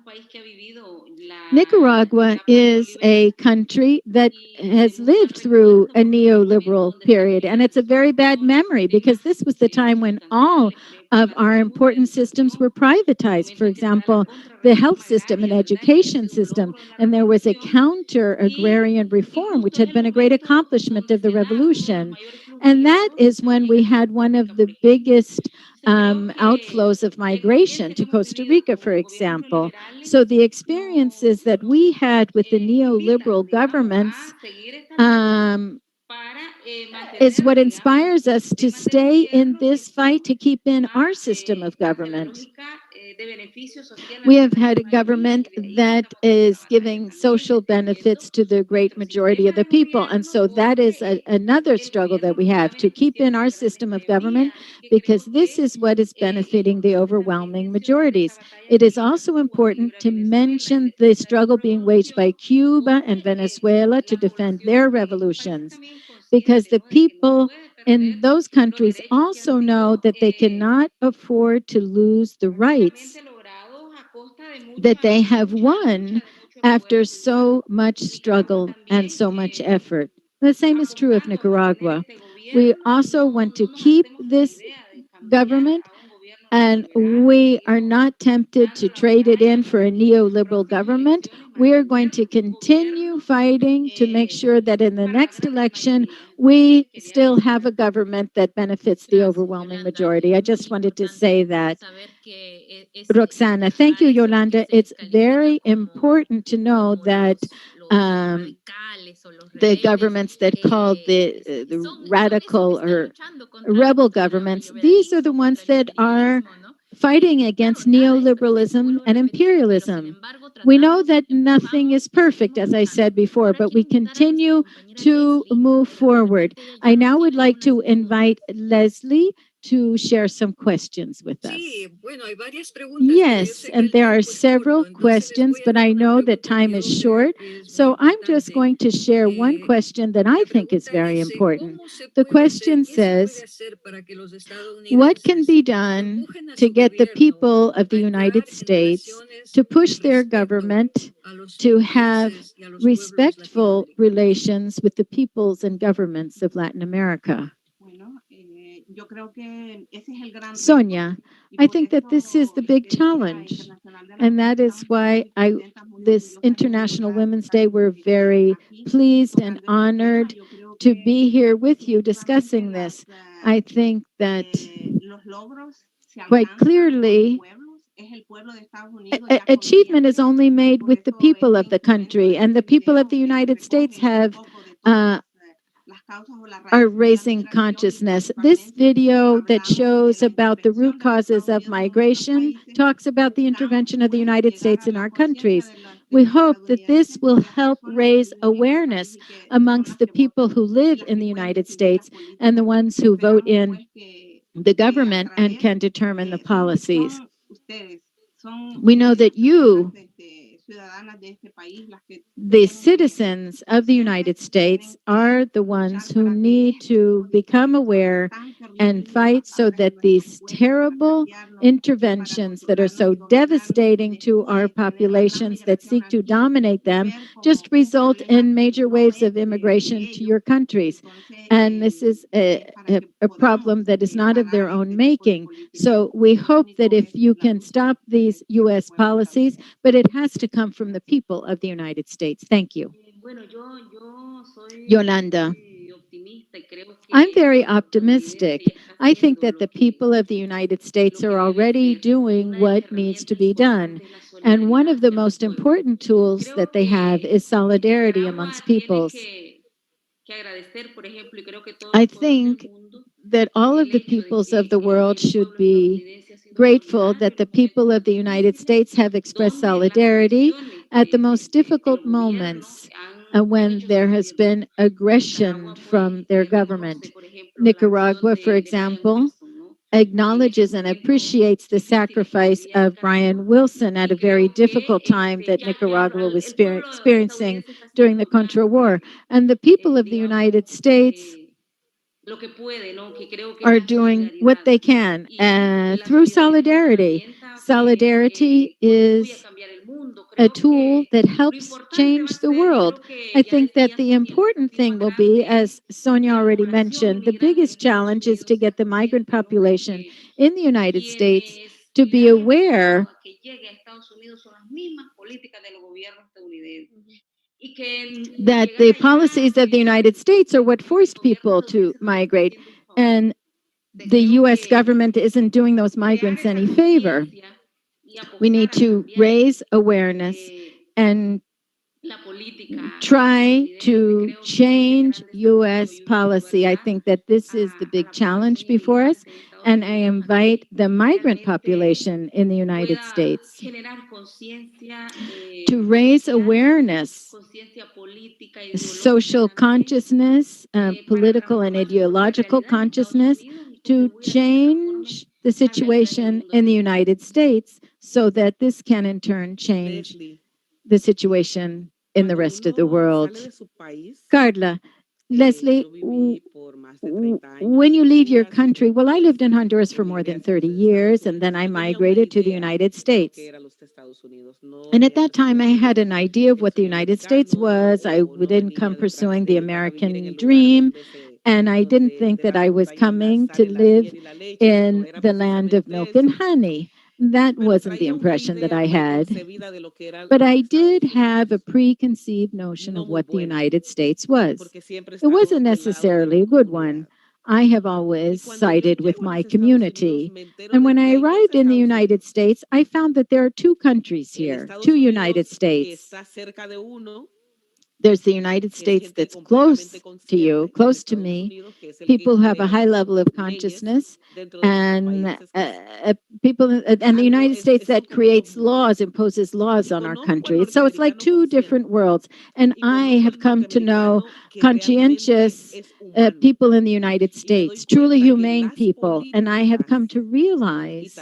Nicaragua is a country that has lived through a neoliberal period, and it's a very bad memory because this was the time when all of our important systems were privatized. For example, the health system and education system, and there was a counter agrarian reform, which had been a great accomplishment of the revolution. And that is when we had one of the biggest outflows of migration to Costa Rica, for example. So the experiences that we had with the neoliberal governments is what inspires us to stay in this fight to keep in our system of government. We have had a government that is giving social benefits to the great majority of the people. And so that is another struggle that we have to keep in our system of government, because this is what is benefiting the overwhelming majorities. It is also important to mention the struggle being waged by Cuba and Venezuela to defend their revolutions, because the people in those countries also know that they cannot afford to lose the rights that they have won after so much struggle and so much effort. The same is true of Nicaragua. We also want to keep this government, and we are not tempted to trade it in for a neoliberal government. We are going to continue fighting to make sure that in the next election, we still have a government that benefits the overwhelming majority. I just wanted to say that. Roxana, thank you, Yolanda. It's very important to know that the governments that called the radical or rebel governments, these are the ones that are fighting against neoliberalism and imperialism. We know that nothing is perfect, as I said before, but we continue to move forward. I now would like to invite Leslie to share some questions with us. Yes, and there are several questions, but I know that time is short. So I'm just going to share one question that I think is very important. The question says, what can be done to get the people of the United States to push their government to have respectful relations with the peoples and governments of Latin America? Sonia, I think that this is the big challenge. And that is why this International Women's Day, we're very pleased and honored to be here with you discussing this. I think that quite clearly, achievement is only made with the people of the country, and the people of the United States are raising consciousness. This video that shows about the root causes of migration talks about the intervention of the United States in our countries. We hope that this will help raise awareness amongst the people who live in the United States and the ones who vote in the government and can determine the policies. We know that you, the citizens of the United States, are the ones who need to become aware and fight so that these terrible interventions that are so devastating to our populations that seek to dominate them just result in major waves of immigration to your countries. And this is a problem that is not of their own making. So we hope that if you can stop these U.S. policies, but it has to come from the people of the United States. Thank you. Yolanda. I'm very optimistic. I think that the people of the United States are already doing what needs to be done. And one of the most important tools that they have is solidarity amongst peoples. I think that all of the peoples of the world should be grateful that the people of the United States have expressed solidarity at the most difficult moments when there has been aggression from their government. Nicaragua, for example, acknowledges and appreciates the sacrifice of Brian Wilson at a very difficult time that Nicaragua was experiencing during the Contra War. And the people of the United States are doing what they can through solidarity. Solidarity is a tool that helps change the world. I think that the important thing will be, as Sonia already mentioned, the biggest challenge is to get the migrant population in the United States to be aware that the policies of the United States are what forced people to migrate, and the U.S. government isn't doing those migrants any favor. We need to raise awareness and try to change U.S. policy. I think that this is the big challenge before us, and I invite the migrant population in the United States to raise awareness, social consciousness, political and ideological consciousness, to change the situation in the United States so that this can in turn change the situation in the rest of the world. Carla, Leslie, when you leave your country, well, I lived in Honduras for more than 30 years, and then I migrated to the United States. And at that time, I had an idea of what the United States was. I didn't come pursuing the American dream, and I didn't think that I was coming to live in the land of milk and honey. That wasn't the impression that I had. But I did have a preconceived notion of what the United States was. It wasn't necessarily a good one. I have always sided with my community. And when I arrived in the United States, I found that there are two countries here, two United States. There's the United States that's close to you, close to me. People have a high level of consciousness, and people, and the United States that creates laws, imposes laws on our country. So it's like two different worlds. And I have come to know conscientious people in the United States, truly humane people. And I have come to realize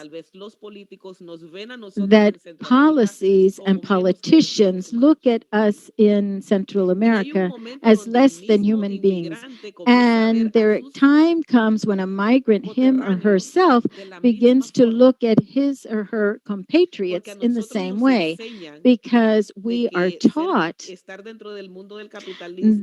that policies and politicians look at us in Central America as less than human beings. And there time comes when a migrant, him or herself, begins to look at his or her compatriots in the same way, because we are taught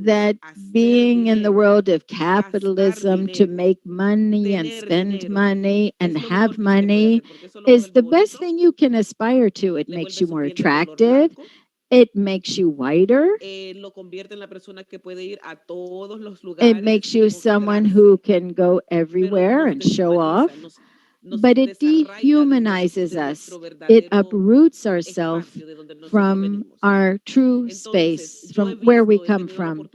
that being in the world of capitalism, to make money and spend money and have money, is the best thing you can aspire to. It makes you more attractive. It makes you whiter. It makes you someone who can go everywhere and show off. But it dehumanizes us. It uproots ourselves from our true space, from where we come from.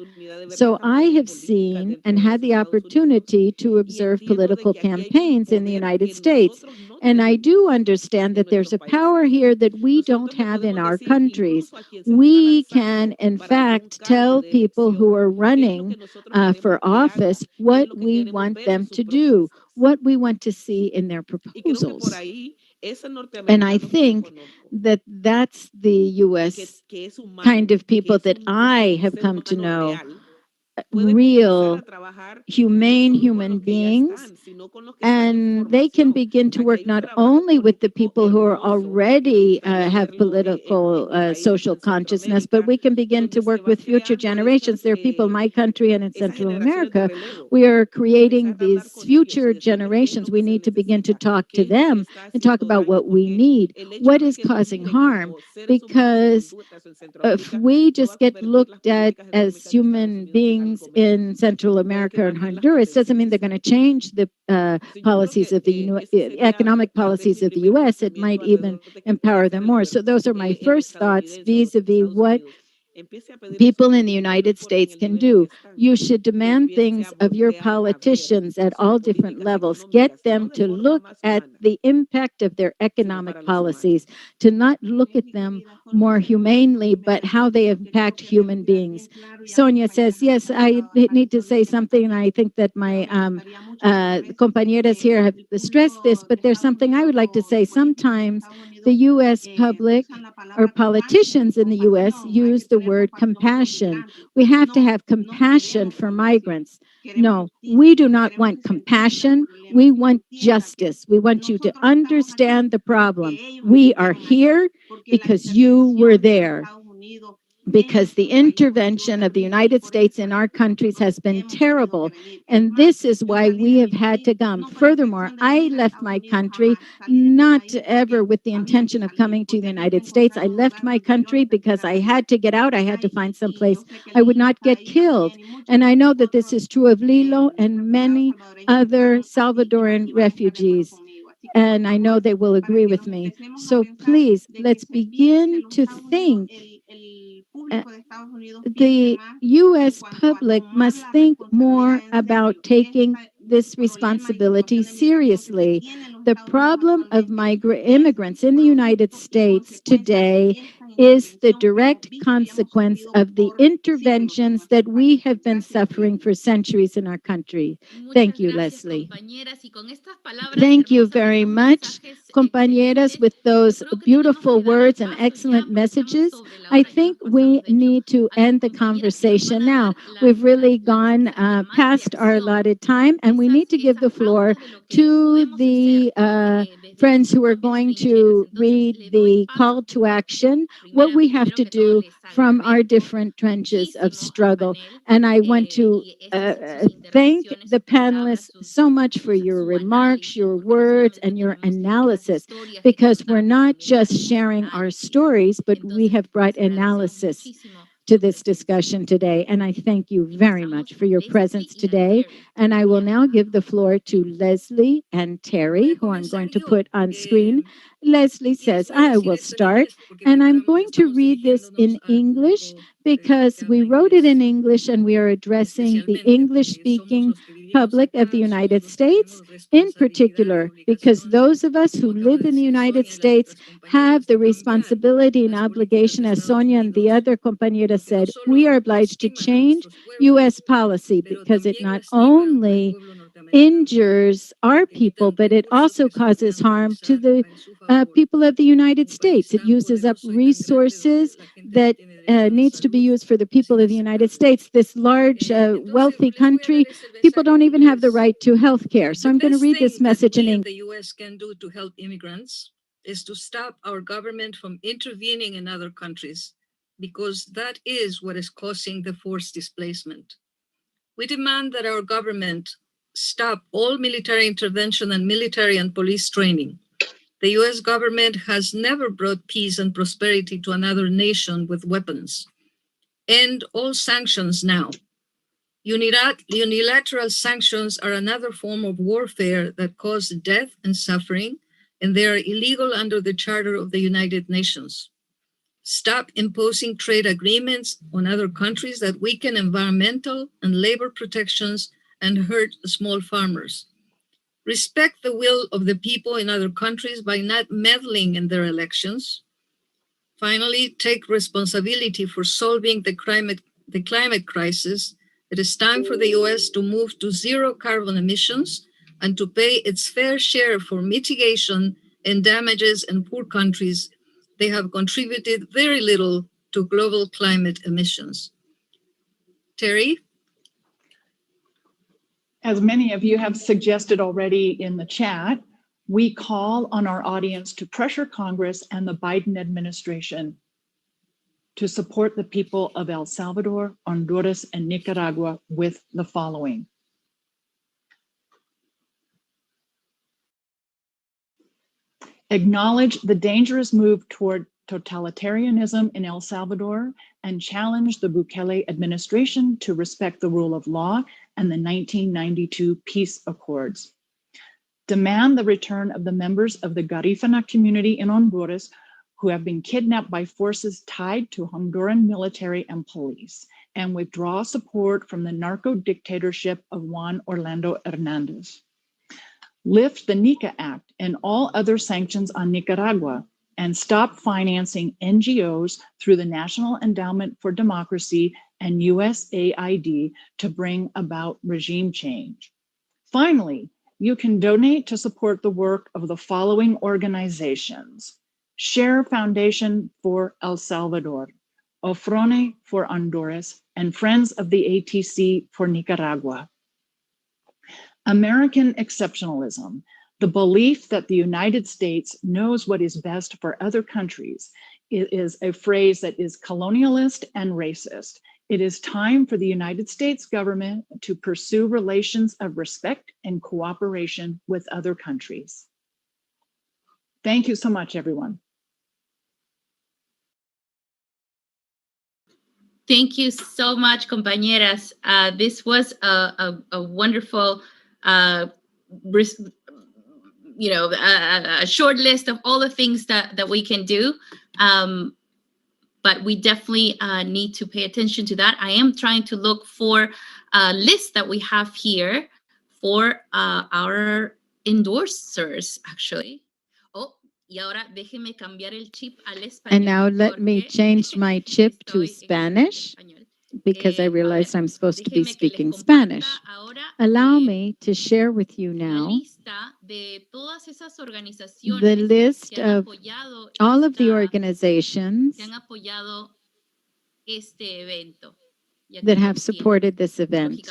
So I have seen and had the opportunity to observe political campaigns in the United States. And I do understand that there's a power here that we don't have in our countries. We can, in fact, tell people who are running for office what we want them to do, what we want to see in their proposals. And I think that that's the U.S. kind of people that I have come to know, real, humane human beings, and they can begin to work not only with the people who are already have political social consciousness, but we can begin to work with future generations. There are people in my country and in Central America. We are creating these future generations. We need to begin to talk to them and talk about what we need, what is causing harm, because if we just get looked at as human beings in Central America and Honduras, doesn't mean they're going to change the policies of the economic policies of the U.S. It might even empower them more. So those are my first thoughts vis-a-vis what people in the United States can do. You should demand things of your politicians at all different levels. Get them to look at the impact of their economic policies, to not look at them more humanely, but how they impact human beings. Sonia says, yes, I need to say something, and I think that my compañeras here have stressed this, but there's something I would like to say. Sometimes the U.S. public or politicians in the U.S. use the word compassion. We have to have compassion for migrants. No, we do not want compassion. We want justice. We want you to understand the problem. We are here because you were there. Because the intervention of the United States in our countries has been terrible. And this is why we have had to come. Furthermore, I left my country not ever with the intention of coming to the United States. I left my country because I had to get out. I had to find some place I would not get killed. And I know that this is true of Lilo and many other Salvadoran refugees. And I know they will agree with me. So please, let's begin to think. The U.S. public must think more about taking this responsibility seriously. The problem of immigrants in the United States today is the direct consequence of the interventions that we have been suffering for centuries in our country. Thank you, Leslie. Thank you very much, compañeras, with those beautiful words and excellent messages. I think we need to end the conversation now. We've really gone past our allotted time, and we need to give the floor to the friends who are going to read the call to action, what we have to do from our different trenches of struggle. And I want to thank the panelists so much for your remarks, your words, and your analysis, because we're not just sharing our stories, but we have brought analysis to this discussion today. And I thank you very much for your presence today. And I will now give the floor to Leslie and Terry, who I'm going to put on screen. Leslie says, I will start, and I'm going to read this in English because we wrote it in English and we are addressing the English-speaking public of the United States, in particular, because those of us who live in the United States have the responsibility and obligation, as Sonia and the other compañeras said, we are obliged to change U.S. policy because it not only injures our people, but it also causes harm to the people of the United States. It uses up resources that needs to be used for the people of the United States. This large, wealthy country, people don't even have the right to health care. So I'm going to read this message in English. The U.S. can do to help immigrants is to stop our government from intervening in other countries, because that is what is causing the forced displacement. We demand that our government stop all military intervention and military and police training. The U.S. government has never brought peace and prosperity to another nation with weapons. End all sanctions now. Unilateral sanctions are another form of warfare that cause death and suffering, and they are illegal under the Charter of the United Nations. Stop imposing trade agreements on other countries that weaken environmental and labor protections and hurt small farmers. Respect the will of the people in other countries by not meddling in their elections. Finally, take responsibility for solving the climate crisis. It is time for the U.S. to move to zero carbon emissions and to pay its fair share for mitigation and damages in poor countries. They have contributed very little to global climate emissions. Terry? As many of you have suggested already in the chat, we call on our audience to pressure Congress and the Biden administration to support the people of El Salvador, Honduras, and Nicaragua with the following. Acknowledge the dangerous move toward totalitarianism in El Salvador and challenge the Bukele administration to respect the rule of law and the 1992 peace accords. Demand the return of the members of the Garifuna community in Honduras who have been kidnapped by forces tied to Honduran military and police, and withdraw support from the narco dictatorship of Juan Orlando Hernandez. Lift the NICA Act and all other sanctions on Nicaragua, and stop financing NGOs through the National Endowment for Democracy and USAID to bring about regime change. Finally, you can donate to support the work of the following organizations: Share Foundation for El Salvador, OFRANEH for Honduras, and Friends of the ATC for Nicaragua. American exceptionalism, the belief that the United States knows what is best for other countries, is a phrase that is colonialist and racist. It is time for the United States government to pursue relations of respect and cooperation with other countries. Thank you so much, everyone. Thank you so much, compañeras. This was a wonderful, a short list of all the things that we can do. But we definitely need to pay attention to that. I am trying to look for a list that we have here for our endorsers, actually. And now let me change my chip to Spanish because I realized I'm supposed to be speaking Spanish. Allow me to share with you now the list of all of the organizations that have supported this event.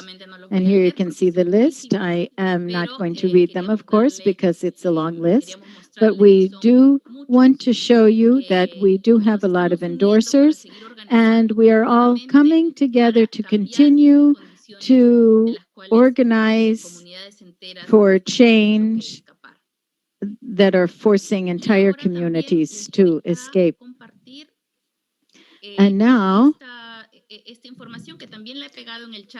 And here you can see the list. I am not going to read them, of course, because it's a long list, but we do want to show you that we do have a lot of endorsers, and we are all coming together to continue to organize for change that are forcing entire communities to escape. And now,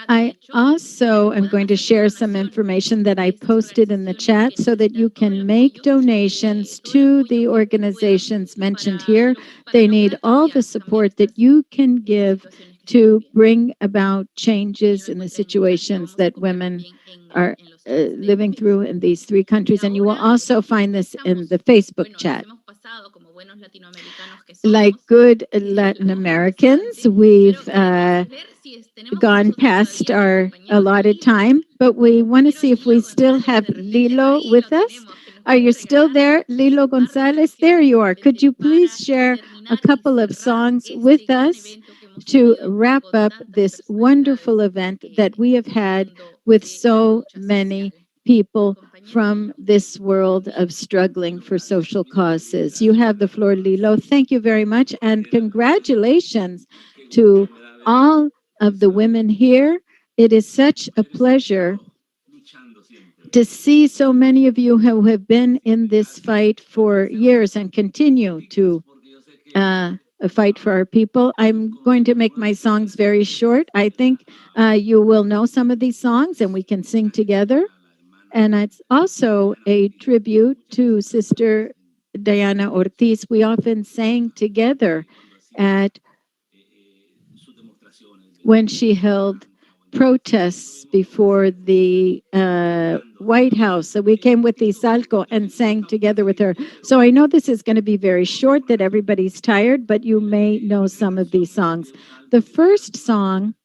I also am going to share some information that I posted in the chat so that you can make donations to the organizations mentioned here. They need all the support that you can give to bring about changes in the situations that women are living through in these three countries. And you will also find this in the Facebook chat. Like good Latin Americans, we've gone past our allotted time, but we want to see if we still have Lilo with us. Are you still there, Lilo Gonzalez? There you are. Could you please share a couple of songs with us to wrap up this wonderful event that we have had with so many people from this world of struggling for social causes? You have the floor, Lilo. Thank you very much, and congratulations to all of the women here. It is such a pleasure to see so many of you who have been in this fight for years and continue to fight for our people. I'm going to make my songs very short. I think you will know some of these songs and we can sing together. And it's also a tribute to Sister Diane Ortiz. We often sang together when she held protests before the White House. So we came with the Salco and sang together with her. So I know this is going to be very short, that everybody's tired, but you may know some of these songs. The first song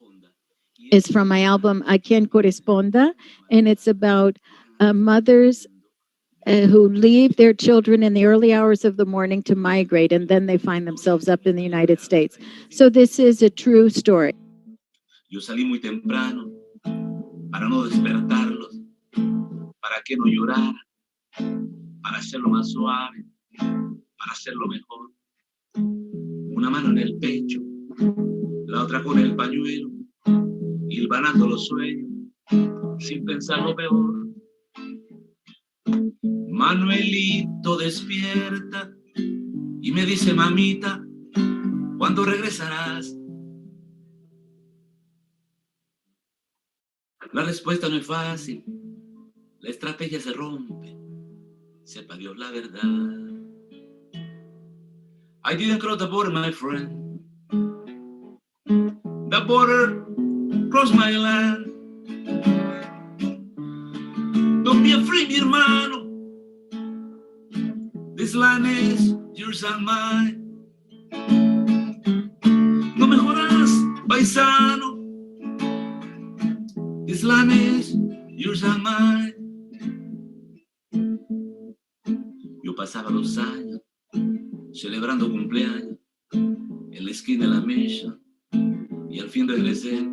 is from my album, A Quien Corresponda, and it's about mothers who leave their children in the early hours of the morning to migrate, and then they find themselves up in the United States. So this is a true story. Yo salí muy temprano para no despertarlos, para que no lloraran, para hacerlo más suave, para hacerlo mejor. Una mano en el pecho, la otra con el pañuelo, hilvanando los sueños, sin pensar lo peor. Manuelito despierta y me dice, mamita, ¿cuándo regresarás? La respuesta no es fácil, la estrategia se rompe, sepa Dios la verdad. I didn't cross the border, my friend. The border crossed my land. Don't be afraid, mi hermano. This land is yours and mine. No me jodas, paisano. This land is yours and mine. Yo pasaba los años celebrando cumpleaños en la esquina de la mesa, y al fin regresé.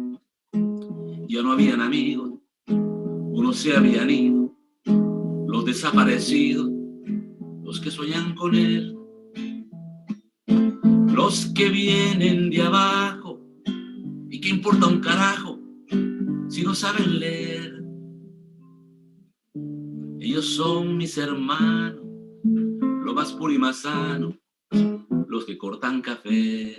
Ya no habían amigos, unos se habían ido, los desaparecidos, los que sueñan con él, los que vienen de abajo, y que importa un carajo si no saben leer. Ellos son mis hermanos, lo más puro y más sano, los que cortan café.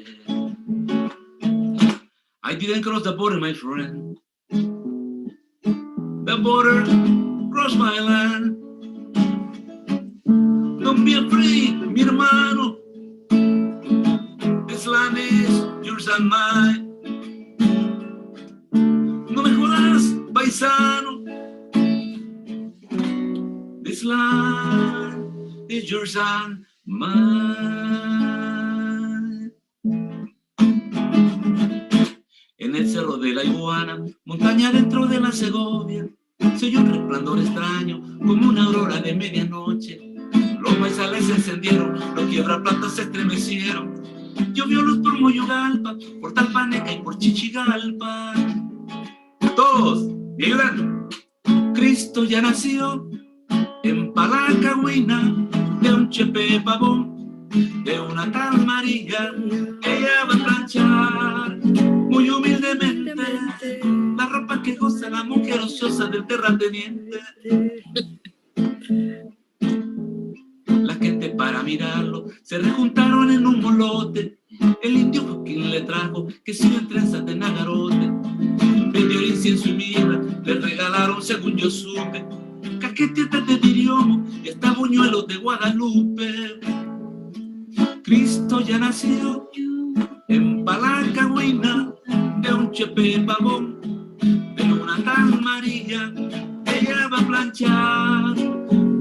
I didn't cross the border, my friend. The border crossed my land. Don't be afraid, mi hermano. This land is yours and mine. No me jodas, paisano. This land is yours and mine. En el cerro de la Iguana, montaña dentro de la Segovia, se oyó un resplandor extraño, como una aurora de medianoche. Los maizales se encendieron, los quiebraplatas se estremecieron. Llovió luz por Moyogalpa, por Talpaneca y por Chichigalpa. Todos, ¿me ayudan? Cristo ya nació en Palacagüina, de un chepe pavón, de una tal María, ella va a planchar muy humildemente la ropa que goza la mujer ociosa del terrateniente. La gente para mirarlo se rejuntaron en un molote. El indio Joaquín le trajo que si en trenzas de nagarote. Vendió el incienso y mirra, le regalaron según yo supe caquetetas de Diriomo y hasta buñuelos de Guadalupe. Cristo ya nació en Palacagüina, de un chepe pavón, de una tal María, ella va a planchar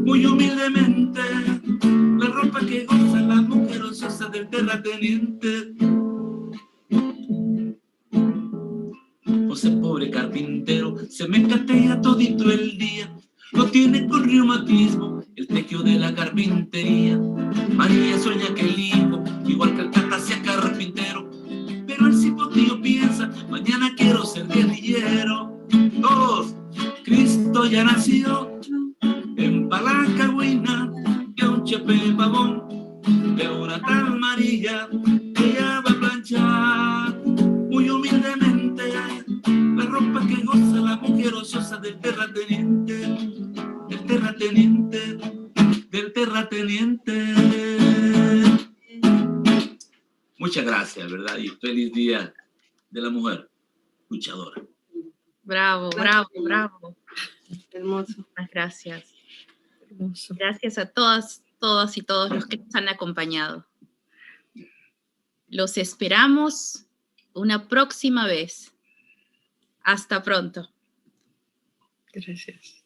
muy humildemente la ropa que goza la mujer ociosa del terrateniente. José, pobre carpintero, se me catea todito el día, lo tiene con reumatismo, el tequio de la carpintería. María sueña que el hijo, igual que el tata, sea carpintero, pero el cipotillo piensa, mañana quiero ser guerrillero. Todos, Cristo ya nació en Palacagüina, de un chepe pavón, de una tal María, ella va a planchar muy humildemente la ropa que goza la mujer ociosa del terrateniente, del terrateniente, del terrateniente. Muchas gracias, ¿verdad? Y feliz Día de la Mujer Luchadora. Bravo, bravo, bravo. Hermoso. Muchas gracias. Hermoso. Gracias a todas, todos y todos los que nos han acompañado. Los esperamos una próxima vez. Hasta pronto. Gracias.